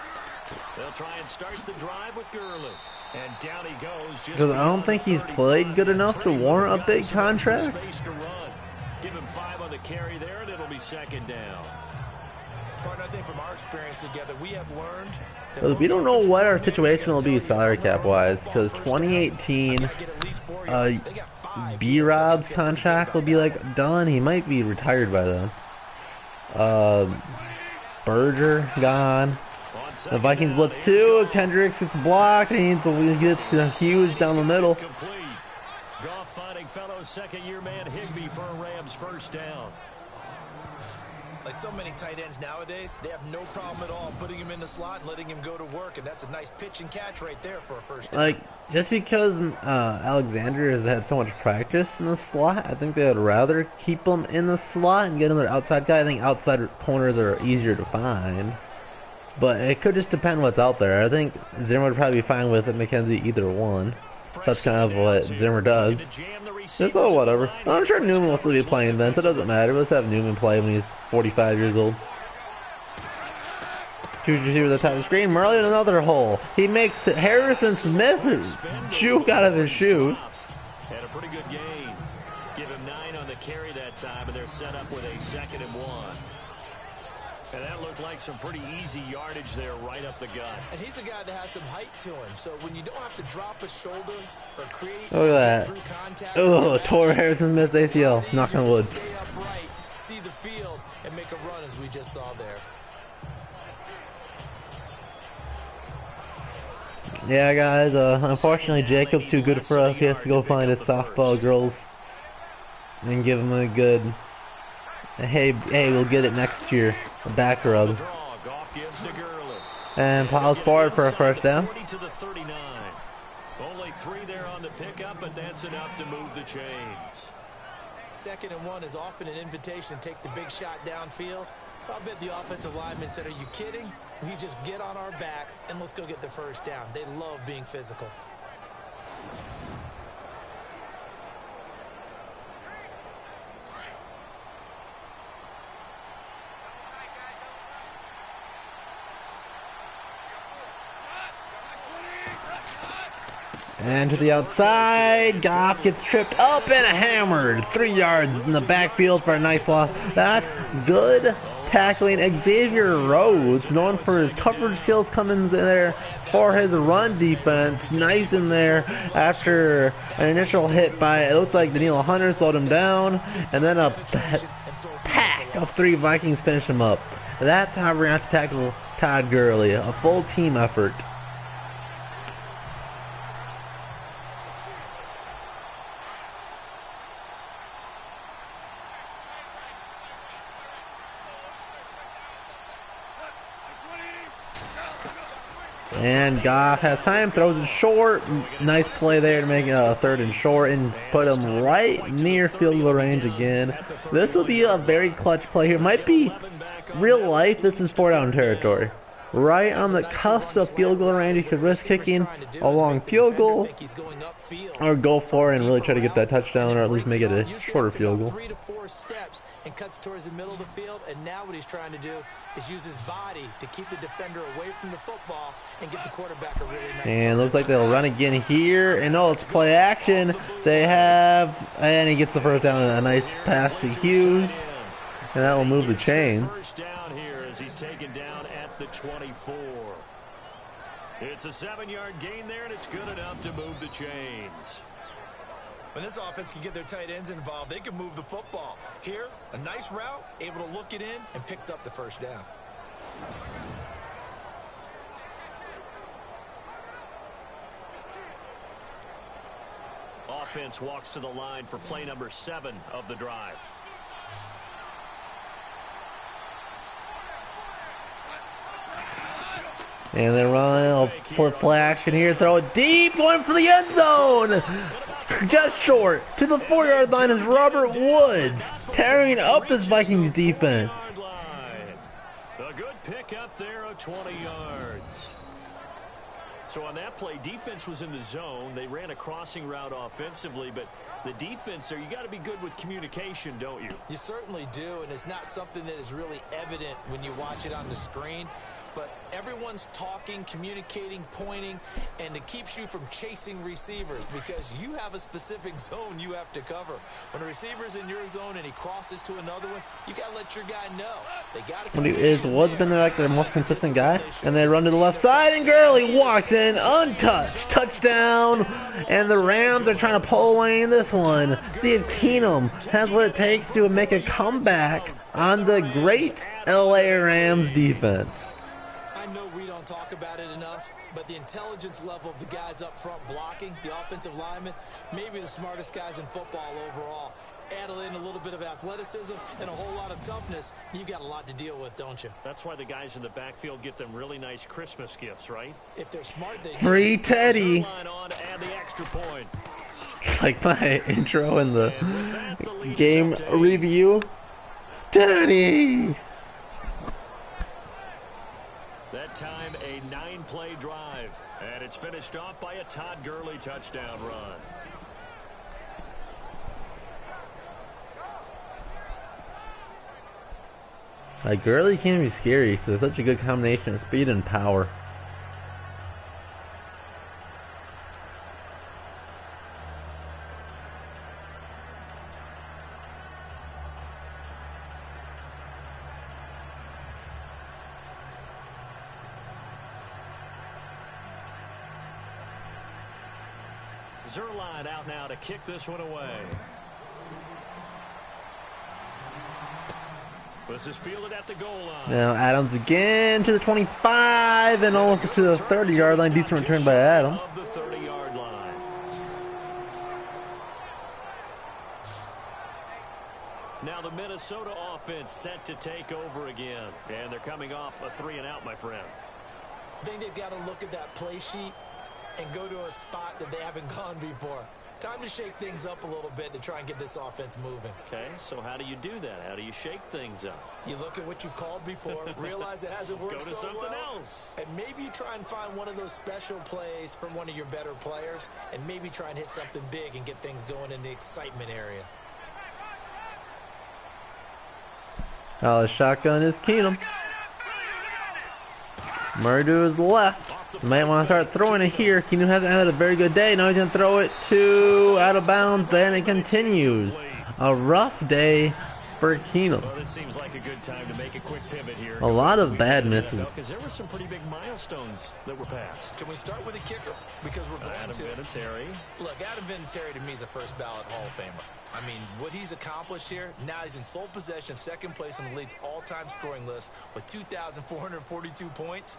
They'll try and start the drive with Gurley. And down he goes. Because I don't think he's played good enough to warrant a big contract. Give him 5 on the carry there, and it'll be second down. Partner, I think from our experience together, we have learned we don't know what our situation will be salary cap wise, because 2018 B-Rob's contract will be like done. He might be retired by then. Berger gone. The Vikings blitz 2. Kendricks gets blocked. He gets Hughes down the middle. Goff finding fellow second-year man Higbee for a Rams first down. Like so many tight ends nowadays, they have no problem at all putting him in the slot and letting him go to work, and that's a nice pitch and catch right there for a first down. Like, just because Alexander has had so much practice in the slot, I think they would rather keep him in the slot and get another outside guy. I think outside corners are easier to find. But it could just depend what's out there. I think Zimmer would probably be fine with McKenzie either one. That's kind of what Zimmer does. Just whatever. I'm sure Newman will still be playing then, so it doesn't matter. Let's have Newman play when he's 45 years old. Two receivers at the top of the screen. Murley in another hole. He makes Harrison Smith juke out of his shoes. Had a pretty good game. Give him 9 on the carry that time, and they're set up with a 2nd and 1. And that looked like some pretty easy yardage there right up the gut. And he's a guy that has some height to him, so when you don't have to drop a shoulder or create look at that. Oh, tore Harrison Smith's ACL. Knock on wood. Stay upright, see the field, and make a run as we just saw there. Yeah, guys, unfortunately Jacob's too good for us. He has to go find his softball girls and give him a good, hey, we'll get it next year. A back rub. And plows forward for a first down. Only 3 there on the pickup, but that's enough to move the chains. 2nd and 1 is often an invitation to take the big shot downfield. I'll bet the offensive lineman said, "Are you kidding? We just get on our backs and let's go get the first down." They love being physical. And to the outside, Goff gets tripped up and hammered. 3 yards in the backfield for a nice loss. That's good tackling. Xavier Rhodes, known for his coverage skills, coming in there for his run defense. Nice in there after an initial hit by, it looked like Daniil Hunter slowed him down. And then a pack of 3 Vikings finish him up. That's how we're going to have to tackle Todd Gurley. A full team effort. And Goff has time, throws it short. Nice play there to make it a 3rd and short and put him right near field goal range again. This will be a very clutch play here. Might be real life. This is 4-down territory. Right on the cusp of field goal range. You could risk kicking a long field goal or go for it and really try to get that touchdown, or at least make it a shorter field goal. 3 to 4 steps and cuts towards the middle of the field, and now what he's trying to do is use his body to keep the defender away from the football and get the quarterback a really nice and looks like they'll run again here, and oh, it's play action. They have, and he gets the first down, and a nice pass to Hughes, and that will move the chains. First down here as he's taken down at the 24. It's a 7-yard gain there, and it's good enough to move the chains. When this offense can get their tight ends involved, they can move the football. Here, a nice route, able to look it in, and picks up the first down. Offense walks to the line for play number 7 of the drive. And they run for play action here. Throw it deep, going for the end zone. Just short to the 4-yard line is Robert Woods, tearing up this Vikings defense. pick up there of 20 yards. So on that play, defense was in the zone. They ran a crossing route offensively, but the defense there, you got to be good with communication, don't you? You certainly do, and it's not something that is really evident when you watch it on the screen. But everyone's talking, communicating, pointing, and it keeps you from chasing receivers because you have a specific zone you have to cover. When a receiver's in your zone and he crosses to another one, you got to let your guy know. They got to Wood's been like their most consistent guy, and they run to the left side, and Gurley walks in untouched. Touchdown! And the Rams are trying to pull away in this one. See if Keenum has what it takes to make a comeback on the great LA Rams defense. Talk about it enough, but the intelligence level of the guys up front blocking, the offensive linemen, maybe the smartest guys in football overall. Add in a little bit of athleticism and a whole lot of toughness, you've got a lot to deal with, don't you? That's why the guys in the backfield get them really nice Christmas gifts, right? If they're smart, they free Teddy. On to add the extra point. Like my intro in the game review. Teddy. That time, a 9-play drive. And it's finished off by a Todd Gurley touchdown run. Like, Gurley can be scary, so it's such a good combination of speed and power. Zerline out now to kick this one away. This is fielded at the goal line. Now Adams again to the 25 and almost to the 30-yard line. Decent return by Adams. The 30-yard line. Now the Minnesota offense set to take over again. And they're coming off a 3-and-out, my friend. I think they've got to look at that play sheet and go to a spot that they haven't gone before. Time to shake things up a little bit to try and get this offense moving. Okay, so how do you do that? How do you shake things up? You look at what you've called before, realize it hasn't worked Go to so something well, else. and maybe you try and find one of those special plays from one of your better players, and maybe try and hit something big and get things going in the excitement area. Oh, the shotgun is Keenum. Murray to his left. Might want to start throwing it here. Keenum hasn't had a very good day. Now he's going to throw it to out of bounds. Then it continues. A rough day for Keenum. Well, this seems like a good time to make a quick pivot here. A lot of bad misses. Because there were some pretty big milestones that were passed. Can we start with a kicker? Because we're going Adam to. Vinatieri. Look, Adam Vinatieri to me is a first ballot Hall of Famer. I mean, what he's accomplished here, now he's in sole possession, second place in the league's all-time scoring list with 2,442 points.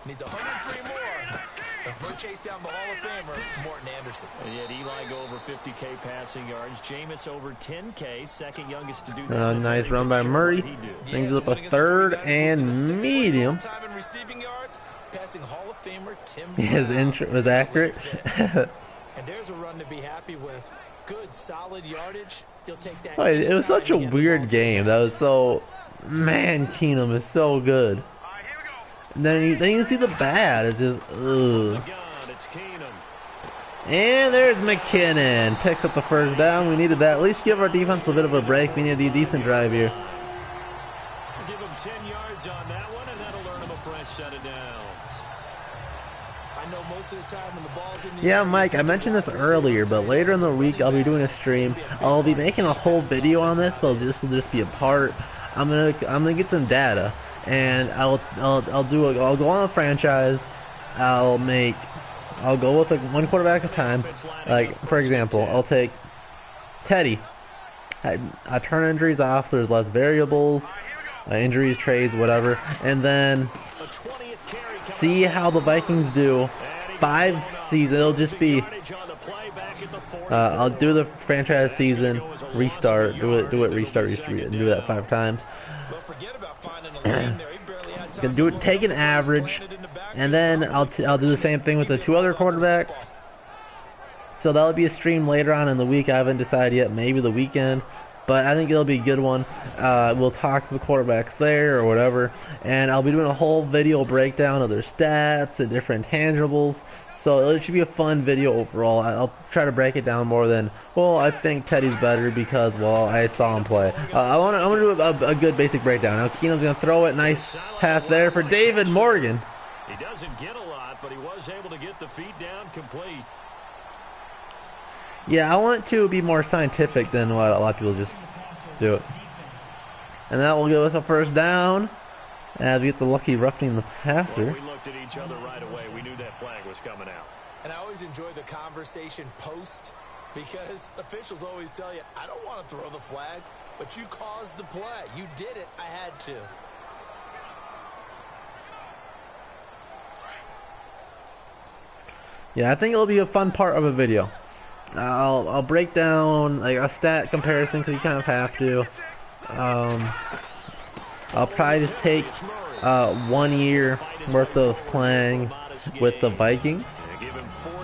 Needs 103 more. And we're chased down the Hall of Famer, Morton Anderson. And yet Eli go over 50K passing yards. Jameis over 10K, second youngest to do that. Nice run by Murray. Brings up a third and medium. Passing Hall of Famer Tim His intro was accurate. And there's a run to be happy with. Good, solid yardage. He'll take that. It was such a weird game. That was so... Man, Keenum is so good. And then you see the bad. It's just, ugh. And there's McKinnon. Picks up the first down. We needed that. At least give our defense a bit of a break. We need a decent drive here. Give him 10 yards on that one, and that'll earn him a fresh set of downs. I know most of the time when the ball's in the Yeah, Mike, I mentioned this earlier, but later in the week I'll be doing a stream. I'll be making a whole video on this, but this will just be a part. I'm gonna get some data. And I'll go on a franchise. I'll go with like one quarterback at a time. Like, for example, I'll take Teddy. I turn injuries off, so there's less variables, injuries, trades, whatever, and then see how the Vikings do. 5 seasons, it'll just be. I'll do the franchise season, restart, do it, restart, and do that 5 times. Can do it, take an average, and then I'll do the same thing with the 2 other quarterbacks. So that'll be a stream later on in the week. I haven't decided yet. Maybe the weekend. but I think it'll be a good one. We'll talk to the quarterbacks there or whatever, and I'll be doing a whole video breakdown of their stats and different intangibles. So it should be a fun video overall. I'll try to break it down more than, well, I think Teddy's better because, well, I saw him play. I want to do a good basic breakdown. Now Keenum's going to throw it. Nice pass there for David Morgan. He doesn't get a lot, but he was able to get the feet down complete. Yeah, I want to be more scientific than what a lot of people just do it. And that will give us a first down as we get the lucky roughing the passer. Well, we looked at each other right away. We knew that flag was coming out. And I always enjoy the conversation post because officials always tell you, I don't want to throw the flag, but you caused the play. You did it. I had to. Yeah, I think it'll be a fun part of a video. I'll break down like a stat comparison because you kind of have to. I'll probably just take 1 year worth of playing with the Vikings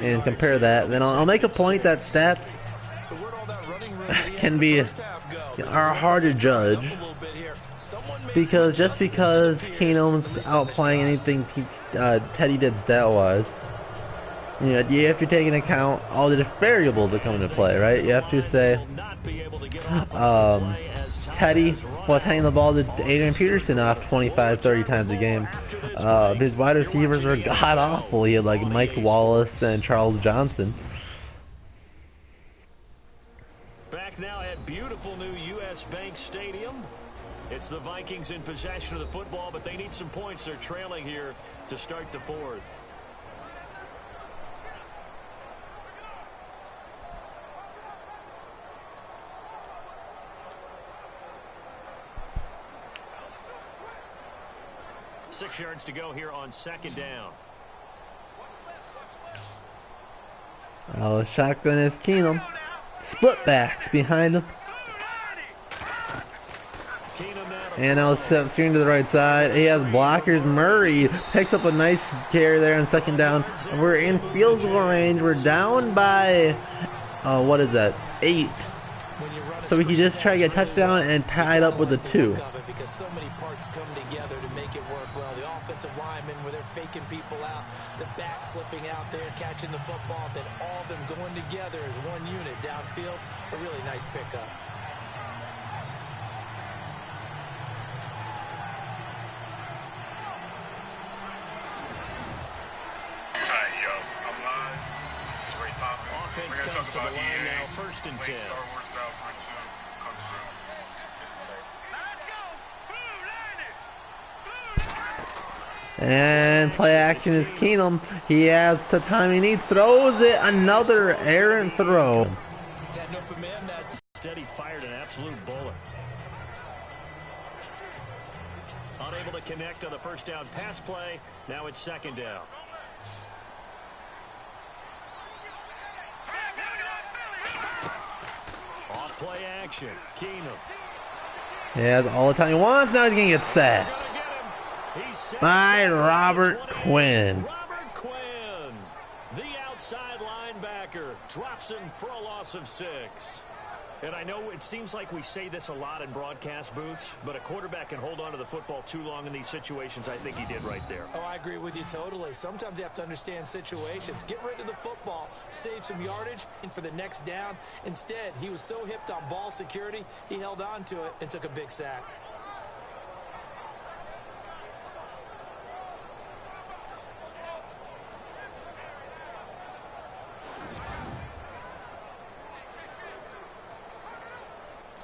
and compare that. Then I'll make a point that stats are hard to judge because just because Keenum's outplaying anything Teddy did stat-wise, you know, you have to take into account all the different variables that come into play, right? You have to say, Teddy was hanging the ball to Adrian Peterson off 25-30 times a game. His wide receivers are god-awful. He had like Mike Wallace and Charles Johnson. Back now at beautiful new U.S. Bank Stadium. It's the Vikings in possession of the football, but they need some points. They're trailing here to start the fourth. Six yards to go here on second down. The shotgun is Keenum. Split backs behind him. And now steering to the right side. He has blockers. Murray picks up a nice carry there on second down. We're in field goal range. We're down by, what is that? 8. So we can just try to get a touchdown and tie it up with a 2. Because so many parts come together to make it work well. The offensive linemen, where they're faking people out, the back slipping out there, catching the football, then all of them going together as one unit downfield. A really nice pickup. Offense comes to the line now, first and 10. And play action is Keenum. He has the time he needs. Throws it. Another errant throw. Steady fired an absolute bullet. Unable to connect on the first down pass play. Now it's second down. Off play action. Keenum. He has all the time he wants. Now he's going to get sacked by Robert Quinn. Robert Quinn, the outside linebacker, drops him for a loss of 6. And I know it seems like we say this a lot in broadcast booths, but a quarterback can hold on to the football too long in these situations. I think he did right there. Oh, I agree with you totally. Sometimes you have to understand situations. Get rid of the football, save some yardage, and for the next down. Instead, he was so hipped on ball security, he held on to it and took a big sack.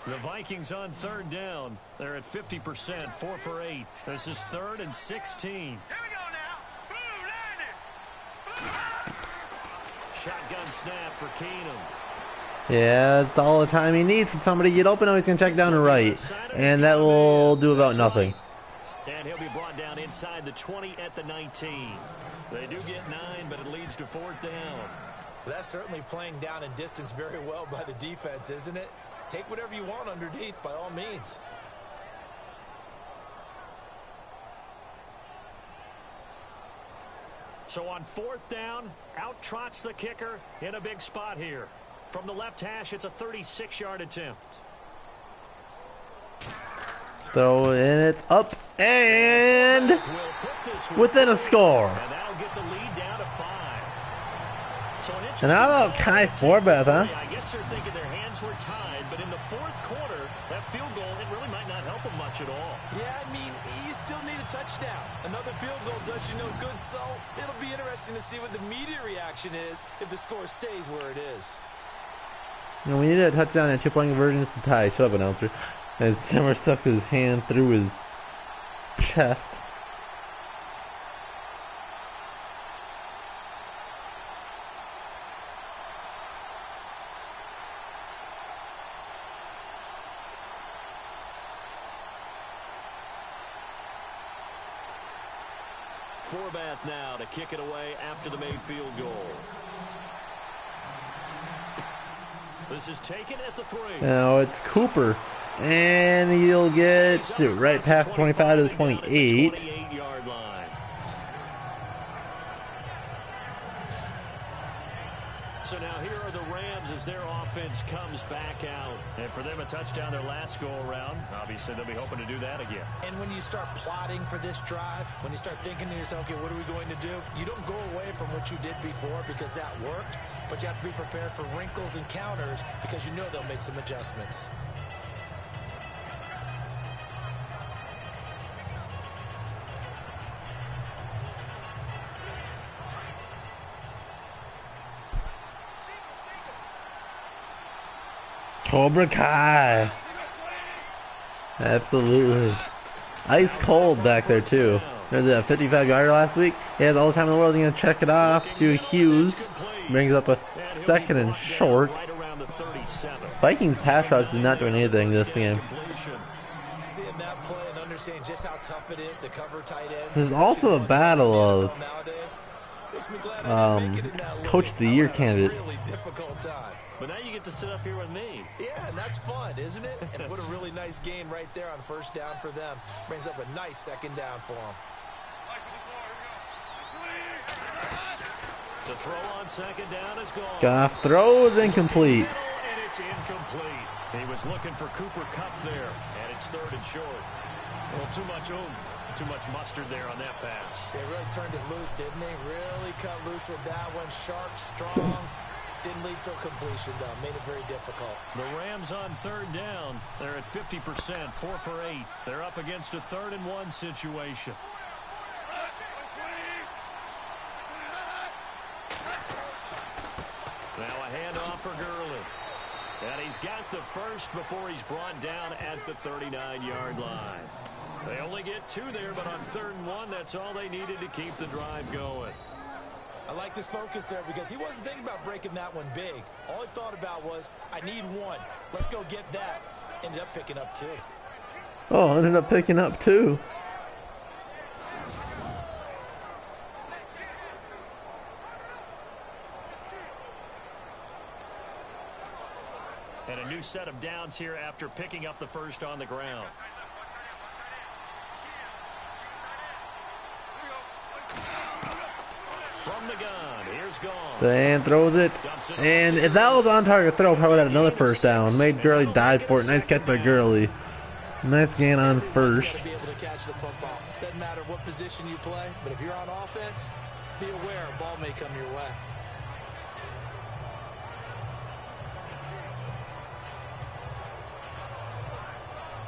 The Vikings on third down. They're at 50%, 4 for 8. This is 3rd and 16. Here we go now. Shotgun snap for Keenum. Yeah, that's all the time he needs. Somebody get open. Oh, he's going to check down to right. And that will do about nothing. And he'll be brought down inside the 20 at the 19. They do get 9, but it leads to 4th down. That's certainly playing down and distance very well by the defense, isn't it? Take whatever you want underneath, by all means. So on 4th down, out trots the kicker in a big spot here. From the left hash, it's a 36-yard attempt. Throw in, it's up, and within a score. And that'll get the lead down to 5. So an And how about Kai Forbath, huh? I guess they're thinking their hands were tied, but in the fourth quarter, that field goal, it really might not help them much at all. Yeah, I mean, you still need a touchdown. Another field goal does you no good, so it'll be interesting to see what the media reaction is if the score stays where it is. You know, we need a touchdown and 2-point conversions to tie. Shut up, announcer. As Simmer stuck his hand through his chest. Forbath now to kick it away after the made field goal. This is taken at the 3. Now it's Cooper. And he'll get right past 25 to the 28. 28-yard line. So now here are the Rams as their offense comes back out. And for them, a touchdown their last go-around. Obviously, they'll be hoping to do that again. And when you start plotting for this drive, when you start thinking to yourself, okay, what are we going to do? You don't go away from what you did before because that worked, but you have to be prepared for wrinkles and counters because you know they'll make some adjustments. Cobra Kai. Absolutely. Ice cold back there too. There's a 55-yarder last week. He has all the time in the world. He's going to check it off to Hughes. Brings up a 2nd and short. Vikings pass rush is not doing anything this game. Seeing that play and understanding just how tough it is to cover tight ends. There's also a battle of Coach of the Year candidates. Really difficult time. But now you get to sit up here with me. Yeah, and that's fun, isn't it? And what a really nice gain right there on first down for them. Brings up a nice 2nd down for them. To throw on 2nd down is gone. Goff throws incomplete. And it's incomplete. He was looking for Cooper Kupp there, and it's 3rd and short. Well, too much oomph, too much mustard there on that pass. They really turned it loose, didn't they? Really cut loose with that one. Sharp, strong. Didn't lead to a completion, though. Made it very difficult. The Rams on 3rd down. They're at 50%, 4 for 8. They're up against a 3rd and 1 situation. Now a handoff for Gurley. And he's got the first before he's brought down at the 39-yard line. They only get 2 there, but on 3rd and 1, that's all they needed to keep the drive going. I like his focus there because he wasn't thinking about breaking that one big. All he thought about was, I need 1. Let's go get that. Ended up picking up 2. Oh, ended up picking up 2. And a new set of downs here after picking up the first on the ground. From the gun, here's gone. And throws it. And if that was on target throw, probably had another first down. Made Gurley dive for it. Nice catch by Gurley. Nice gain on first. Be able to catch the football. Doesn't matter what position you play, but if you're on offense, be aware a ball may come your way.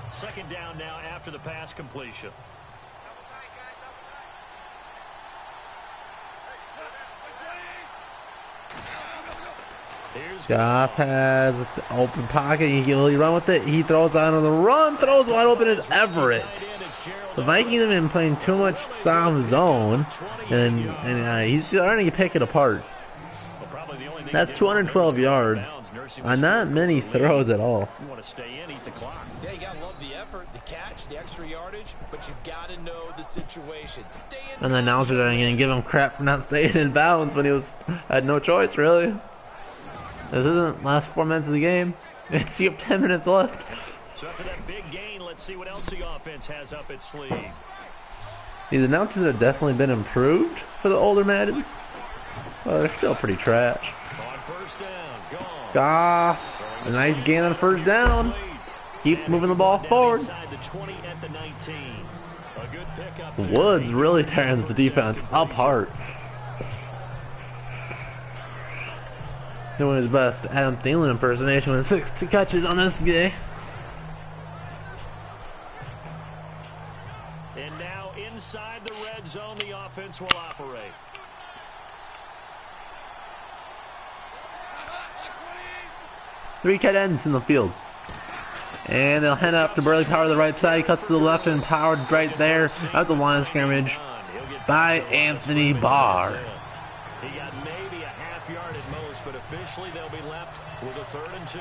Second down now after the pass completion. Goff has the open pocket. Will he run with it? He throws out on the run. Throws wide open as Everett. The Vikings have been playing too much soft zone, and he's starting to pick it apart. That's 212 yards on not many throws at all. You want to stay in, eat the clock. Yeah, you got to love the effort, the catch, the extra yardage, but you got to know the situation. Stay in. And the announcers are going to give him crap for not staying in bounds when he had no choice, really. This isn't last 4 minutes of the game. You have 10 minutes left. So after that big gain, let's see what else the offense has up its sleeve. These announcers have definitely been improved for the older Maddens. Well, they're still pretty trash. On first down, gone. Goff, a nice gain on first down. keeps moving the ball forward. Woods really tears the defense apart. Doing his best Adam Thielen impersonation with 6 catches on this guy. And now inside the red zone, the offense will operate. Three tight ends in the field. And they'll head up to Burley Power to the right side. Cuts to the left and Powered right there at the line of scrimmage by Anthony Barr. He got maybe a half yard at most, but officially they'll be left with a 3rd and 2.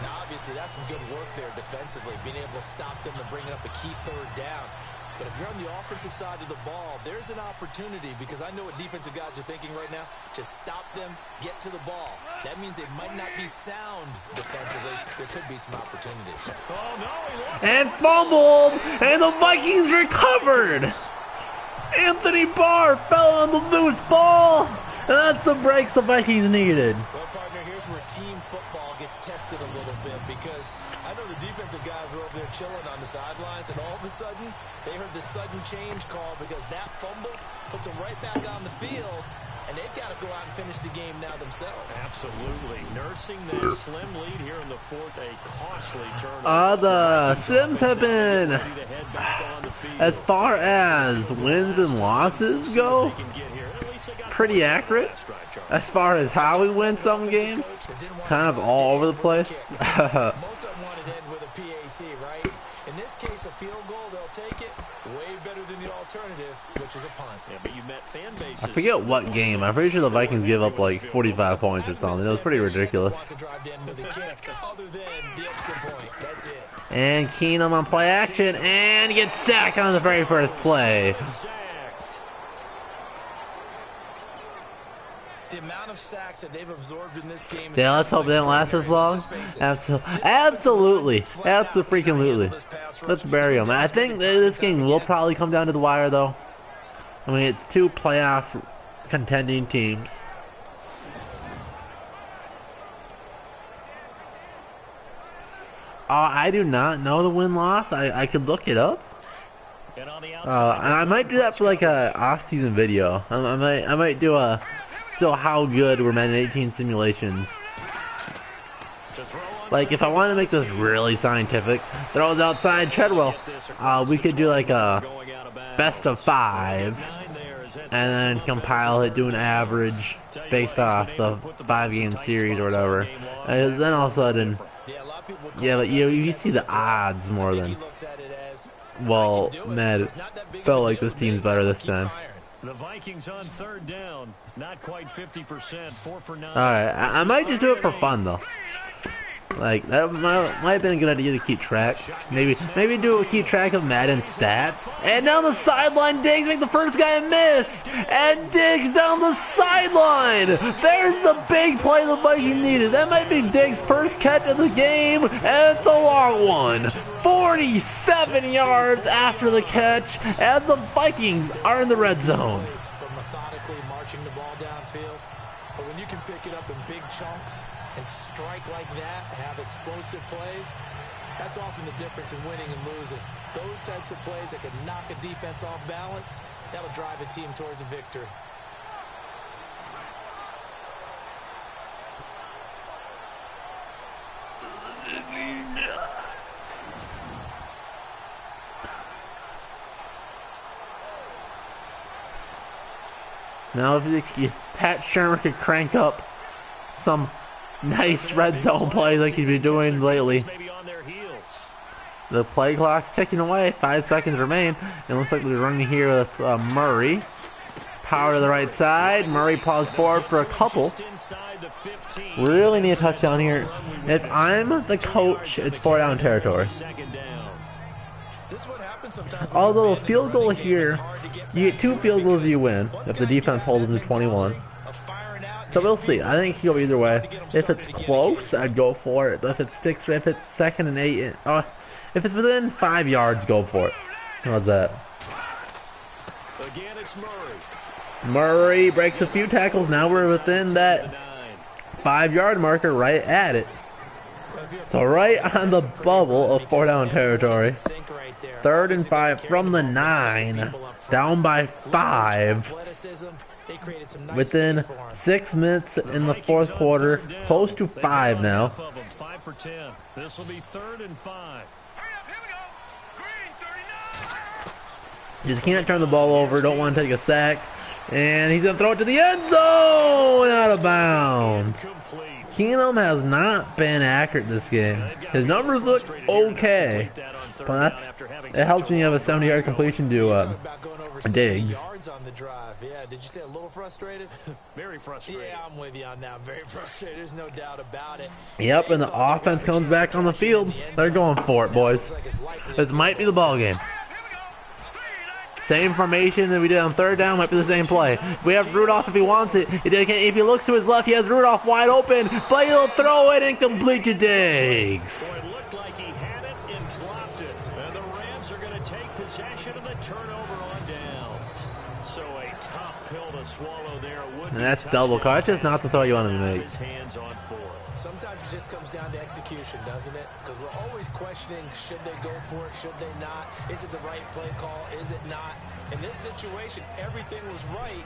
Now, obviously, that's some good work there defensively, being able to stop them and bring up a key 3rd down. But if you're on the offensive side of the ball, there's an opportunity, because I know what defensive guys are thinking right now. Just stop them, get to the ball. That means they might not be sound defensively. There could be some opportunities. Oh, no, he lost And fumbled, and the Vikings recovered. Anthony Barr fell on the loose ball, and that's the breaks the Vikings needed. Well, partner, here's where team football gets tested a little bit, because I know the defensive guys were over there chilling on the sidelines, and all of a sudden, they heard the sudden change call because that fumble puts them right back on the field, and they've got to go out and finish the game now themselves. Absolutely. Nursing that slim lead here in the 4th, a costly turnover. The Sims have been, as far as wins and losses go, pretty accurate. As far as how we win some games, kind of all over the place. Most of them wanted to end with a PAT, right? In this case, a field goal, they'll take it. Way better than the alternative, which is a punt. Yeah, but you met fan bases. I forget what game. I'm pretty sure the Vikings gave up like 45 points or something. It was pretty ridiculous. And Keenum on play action and gets sacked on the very first play. The amount of sacks that they've absorbed in this game. Yeah, let's hope they don't last as long. Absolutely. Absolutely. Let's bury them. I think this game will probably come down to the wire, though. I mean, it's 2 playoff contending teams. I do not know the win-loss. I could look it up. And I might do that for like a off-season video. I might do a how good were Madden 18 simulations. Like if I want to make this really scientific, throws outside Treadwell. We could do like a best of 5, and then compile it, do an average based off the 5-game series or whatever. And then all of a sudden, yeah, but you see the odds more than. Well, man, it felt like this team's better this time. The Vikings on 3rd down, not quite 50%, 4 for 9. All right, I might just do it for fun though. Like that might have been a good idea to keep track. Maybe keep track of Madden stats. And down the sideline, Diggs make the first guy miss. And Diggs down the sideline. There's the big play the Vikings needed. That might be Diggs' first catch of the game, and it's a long one. 47 yards after the catch, and the Vikings are in the red zone. From methodically marching the ball downfield, but when you can pick it up in big chunks and strike like that, have explosive plays, that's often the difference in winning and losing. Those types of plays that can knock a defense off balance, that'll drive a team towards a victory. Now if Pat Shermer could crank up some nice red zone plays like he's been doing lately. The play clock's ticking away. 5 seconds remain. It looks like we're running here with Murray. Power to the right side. Murray paused forward for a couple. Really need a touchdown here. If I'm the coach, it's 4-down territory. Although a field goal here, you get 2 field goals, you win if the defense holds them to 21. So we'll see. I think it can go either way. If it's close, I'd go for it. But if it sticks, if it's 2nd and 8, if it's within 5 yards, go for it. How's that? Again, it's Murray breaks a few tackles. Now we're within that 5-yard marker, right at it. So right on the bubble of 4-down territory. 3rd and 5 from the 9. Down by 5. Within 6 minutes in the 4th quarter. Close to 5 now. 5 for 10. This will be 3rd and 5. Just can't turn the ball over. Don't want to take a sack. And he's going to throw it to the end zone. Out of bounds. Keenum has not been accurate this game. His numbers look okay, but it helps when you have a 70-yard completion to Diggs. Yeah, did you say a little frustrated? Very frustrated. Yeah, I'm with you on that. Very frustrated. There's no doubt about it. Yep, and the offense comes back on the field. They're going for it, boys. This might be the ball game. Same formation that we did on 3rd down, might be the same play. We have Rudolph if he wants it. If he looks to his left, he has Rudolph wide open, but he'll throw it and complete to Diggs. Well, it looked like he had it and dropped it. And the Rams are going to take possession of the turnover on downs. So a tough pill to swallow there. And that's double car. It's just not the throw you want him to make. His hands on 4. Sometimes it just comes down to execution, doesn't it? Because we're always questioning, should they go for it, should they not? Is it the right play call, is it not? In this situation, everything was right.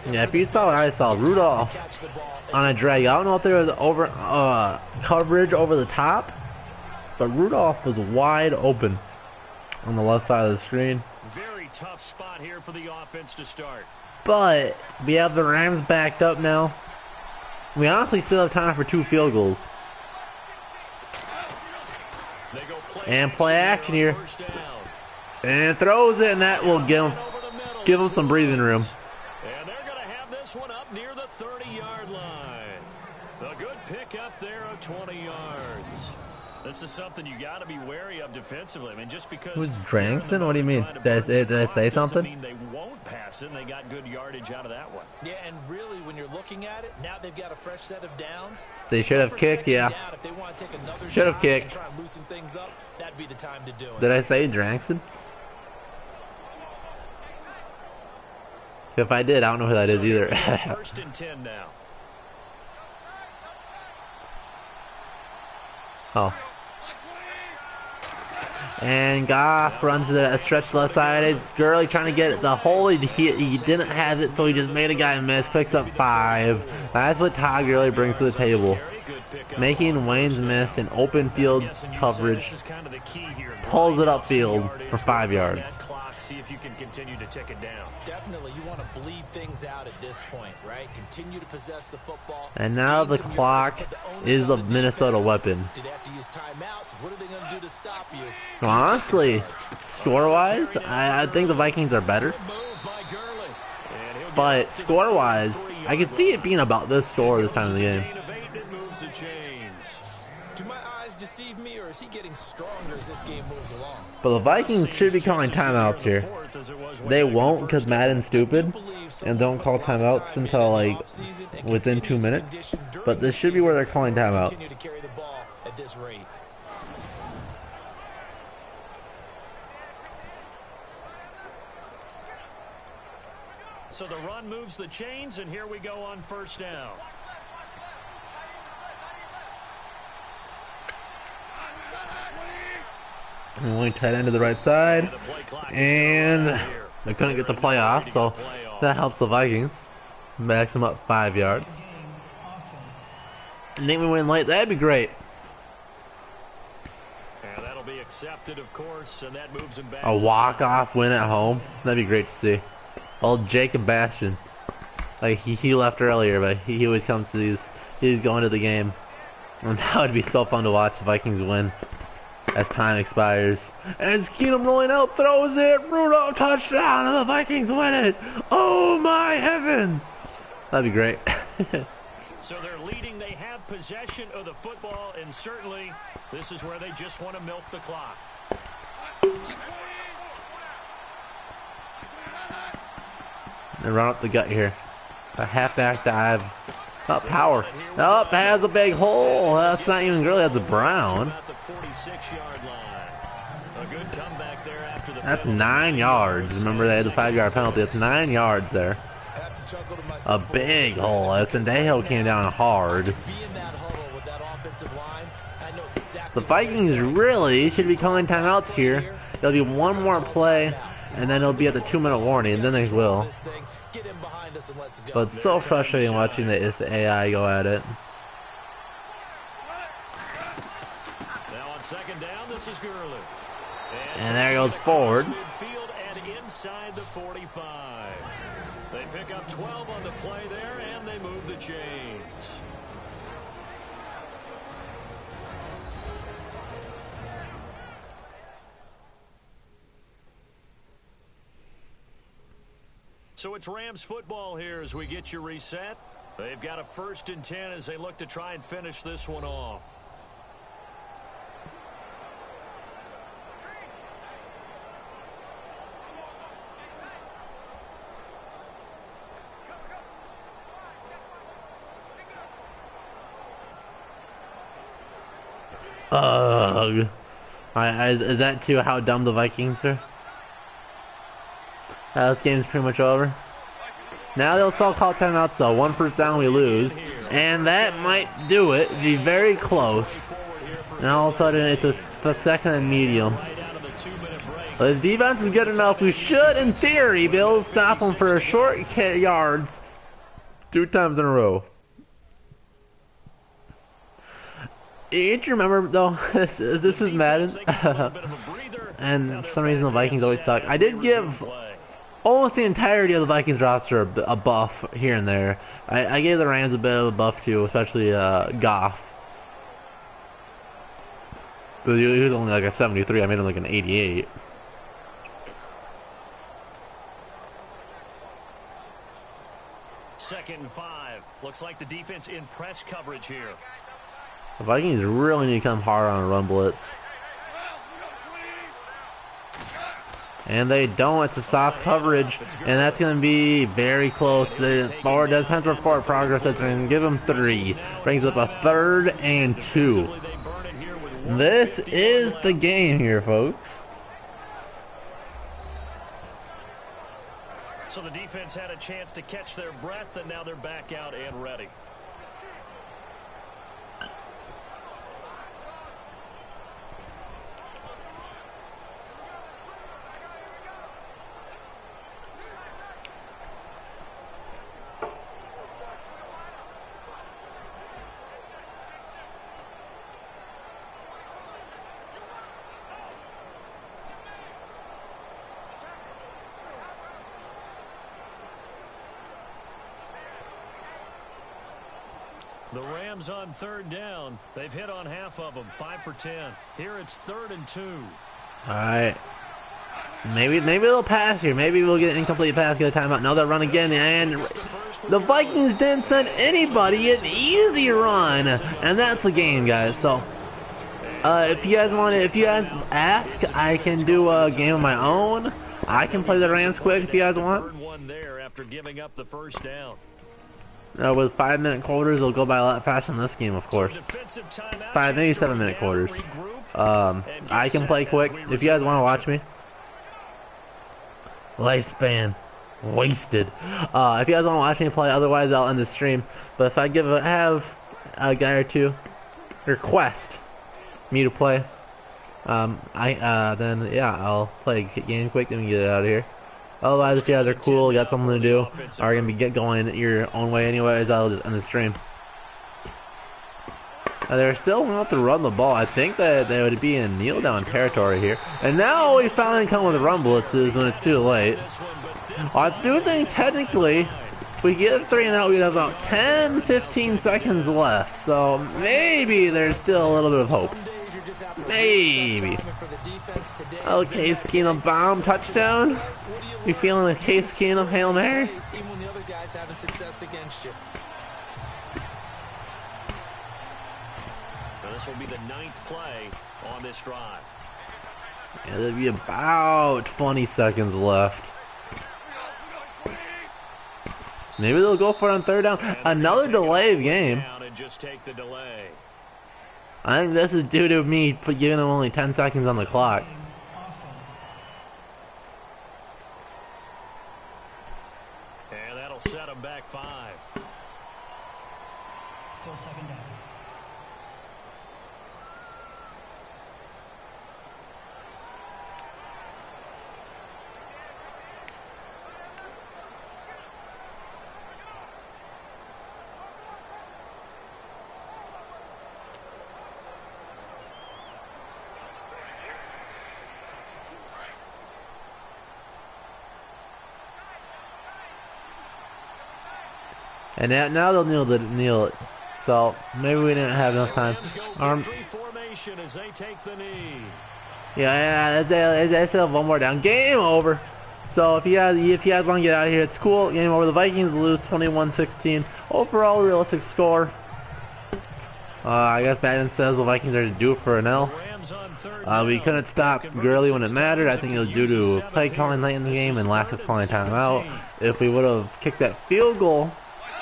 Yeah, if you saw what I saw, Rudolph on a drag. I don't know if there was over coverage over the top, but Rudolph was wide open on the left side of the screen. Very tough spot here for the offense to start. But we have the Rams backed up now. We honestly still have time for 2 field goals. And play action here. And throws it, and that will give him some breathing room. And they're going to have this one up near the 30-yard line. A good pick up there of 20 yards. This is something you got to be wary of defensively. I mean, just because who's Drankson? What do you mean? Did I say something? Mean they won't pass it. And they got good yardage out of that one. Yeah, and really, when you're looking at it, now they've got a fresh set of downs. They should have kicked, yeah. Should have kicked. Try and loosen things up, that'd be the time to do it. Did I say Drankson? If I did, I don't know who that is either. 1st and 10 now. Oh. And Goff runs to the stretch left side. It's Gurley trying to get it. The hole, he didn't have it, so he just made a guy miss. Picks up 5. That's what Todd Gurley brings to the table. Making Wayne's miss in open field coverage. Pulls it upfield for 5 yards. See if you can continue to tick it down. Definitely, you want to bleed things out at this point, right? Continue to possess the football. And now the clock is a Minnesota weapon. Do they have to use timeouts? What are they going to do to stop you? Honestly, score-wise, I think the Vikings are better. But score-wise, I could see it being about this score this time of the game. Do my eyes deceive me, or is he getting stronger as this game moves along? But the Vikings should be calling timeouts here. They won't because Madden's stupid and don't call timeouts until like within 2 minutes. But this should be where they're calling timeouts. Continue to carry the ball at this rate. So the run moves the chains, and here we go on 1st down. Only tight end to the right side, and they couldn't get the play off, so that helps the Vikings. Backs them up 5 yards. I think we win late. That'd be great. And that'll be accepted, of course, and that moves him back. A walk-off win at home. That'd be great to see. Old Jacob Bastian. Like he left earlier, but he always comes to these. He's going to the game, and that would be so fun to watch the Vikings win. As time expires. And it's Keenum rolling out, throws it, Rudolph touchdown, and the Vikings win it. Oh my heavens. That'd be great. So they're leading, they have possession of the football, and certainly this is where they just want to milk the clock. They run up the gut here. A halfback dive. Up power. Up has a big hole. That's not even Gurley, that's a Brown. That's 9 yards. Remember they had the 5-yard penalty. That's 9 yards there. A big hole. Sendejo came down hard. The Vikings really should be calling timeouts here. There'll be one more play, and then it'll be at the 2-minute warning, and then they will. But it's so frustrating watching the AI go at it. Now on second down, this is Gurley. And there goes forward. Midfield and inside the 45. They pick up 12 on the play there, and they move the chains. So it's Rams football here as we get you reset. They've got a 1st and 10 as they look to try and finish this one off. Ugh. Is that too how dumb the Vikings are? This game's pretty much over. Now they'll still call timeouts though. 1 first down, we lose. And that might do it. Be very close. And all of a sudden it's a 2nd and medium. But his defense is good enough. We should, in theory, be able to stop him for a short yards 2 times in a row. You remember though, this is Madden. And for some reason the Vikings always suck. I did give almost the entirety of the Vikings roster a buff here and there. I gave the Rams a bit of a buff too, especially Goff. But he was only like a 73, I made him like an 88. Second and 5. Looks like the defense in press coverage here. The Vikings really need to come hard on a run blitz. And they don't. It's a soft coverage, and that's going to be very close. The forward defense report progress. That's going to give them 3. Brings up a 3rd and 2. This is the game here, folks. So the defense had a chance to catch their breath, and now they're back out and ready. The Rams on 3rd down. They've hit on half of them, 5 for 10. Here it's 3rd and 2. All right. Maybe they'll pass here. Maybe we'll get an incomplete pass, get a timeout. Now they'll run again, and the Vikings didn't send anybody an easy run, and that's the game, guys. So, if you guys ask, I can do a game of my own. I can play the Rams quick if you guys want. One there after giving up the 1st down. With 5-minute quarters, it'll go by a lot faster than this game, of course. 5, maybe 7-minute quarters. I can play quick. If you guys want to watch me. Lifespan wasted. If you guys want to watch me play, otherwise I'll end the stream. But if I have a guy or two request me to play, then yeah, I'll play game quick and get it out of here. Otherwise, if you guys are cool, got something to do, are gonna get going your own way anyways, I'll just end the stream. They're still going to run the ball. I think that they would be in kneel down territory here. And now we finally come with run blitzes when it's too late. I do think technically, if we get 3 and out, we'd have about 10-15 seconds left. So maybe there's still a little bit of hope. Maybe. Oh, Case Keenum bomb touchdown. You feeling the Case Keenum Hail Mary? This will be the 9th play on this drive. Yeah, there'll be about 20 seconds left. Maybe they'll go for it on 3rd down. Another delay of game. Just take the delay. I think this is due to me giving them only 10 seconds on the clock. And that'll set them back 5. Still 2nd down. And now they'll kneel it. So maybe we didn't have enough time. Formation as they take the knee. Yeah, they still have one more down. Game over. So if you guys want to get out of here, it's cool. Game over. The Vikings lose 21-16. Overall realistic score. I guess Madden says the Vikings are due for an L. We couldn't stop Gurley when it mattered. I think it was due to play calling late in the game and lack of calling timeout. If we would have kicked that field goal,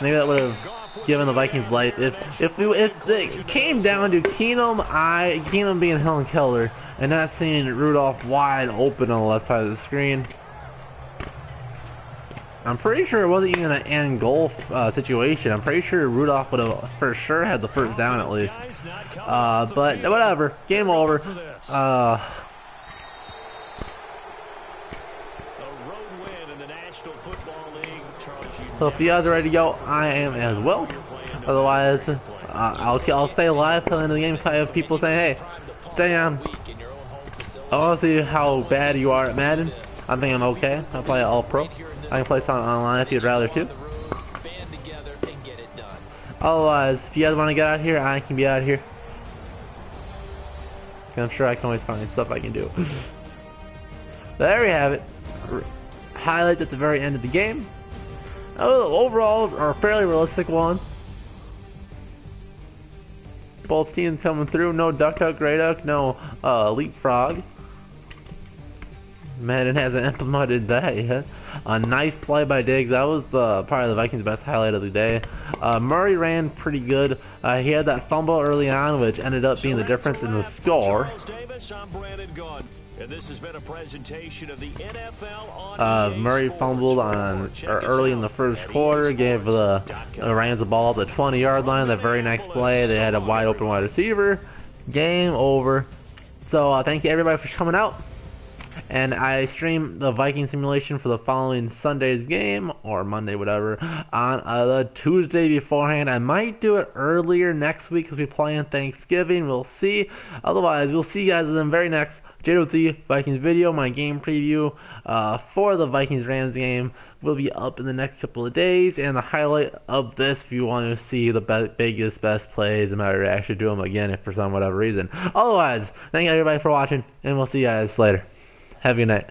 maybe that would have given the Vikings life. If it came down to Keenum being Helen Keller and not seeing Rudolph wide open on the left side of the screen, I'm pretty sure it wasn't even an end goal situation. I'm pretty sure Rudolph would have for sure had the first down at least. But whatever, game over. So if you guys are ready to go, I am as well. Otherwise, I'll stay alive till the end of the game. If I have people saying, "Hey, stay on," I want to see how bad you are at Madden. I think I'm okay. I'll play All Pro. I can play something online if you'd rather too. Otherwise, if you guys want to get out here, I can be out here. I'm sure I can always find stuff I can do. There we have it. Highlights at the very end of the game. Overall, a fairly realistic one. Both teams coming through. No duck duck, gray duck, no leapfrog. Madden hasn't implemented that yet. A nice play by Diggs. That was probably the Vikings' best highlight of the day. Murray ran pretty good. He had that fumble early on, which ended up being the difference in the score. And this has been a presentation of the NFL on Murray fumbled early in the first quarter, gave the Rams the ball at the 20-yard line. The very next play, they had a wide open wide receiver. Game over. So thank you everybody for coming out. And I stream the Viking simulation for the following Sunday's game, or Monday, whatever, on the Tuesday beforehand. I might do it earlier next week because we're playing Thanksgiving. We'll see. Otherwise, we'll see you guys in the very next JWT Vikings video. My game preview for the Vikings-Rams game will be up in the next couple of days. And the highlight of this, if you want to see the biggest, best plays, and my reaction to them again, if for some whatever reason. Otherwise, thank you everybody for watching, and we'll see you guys later. Have a good night.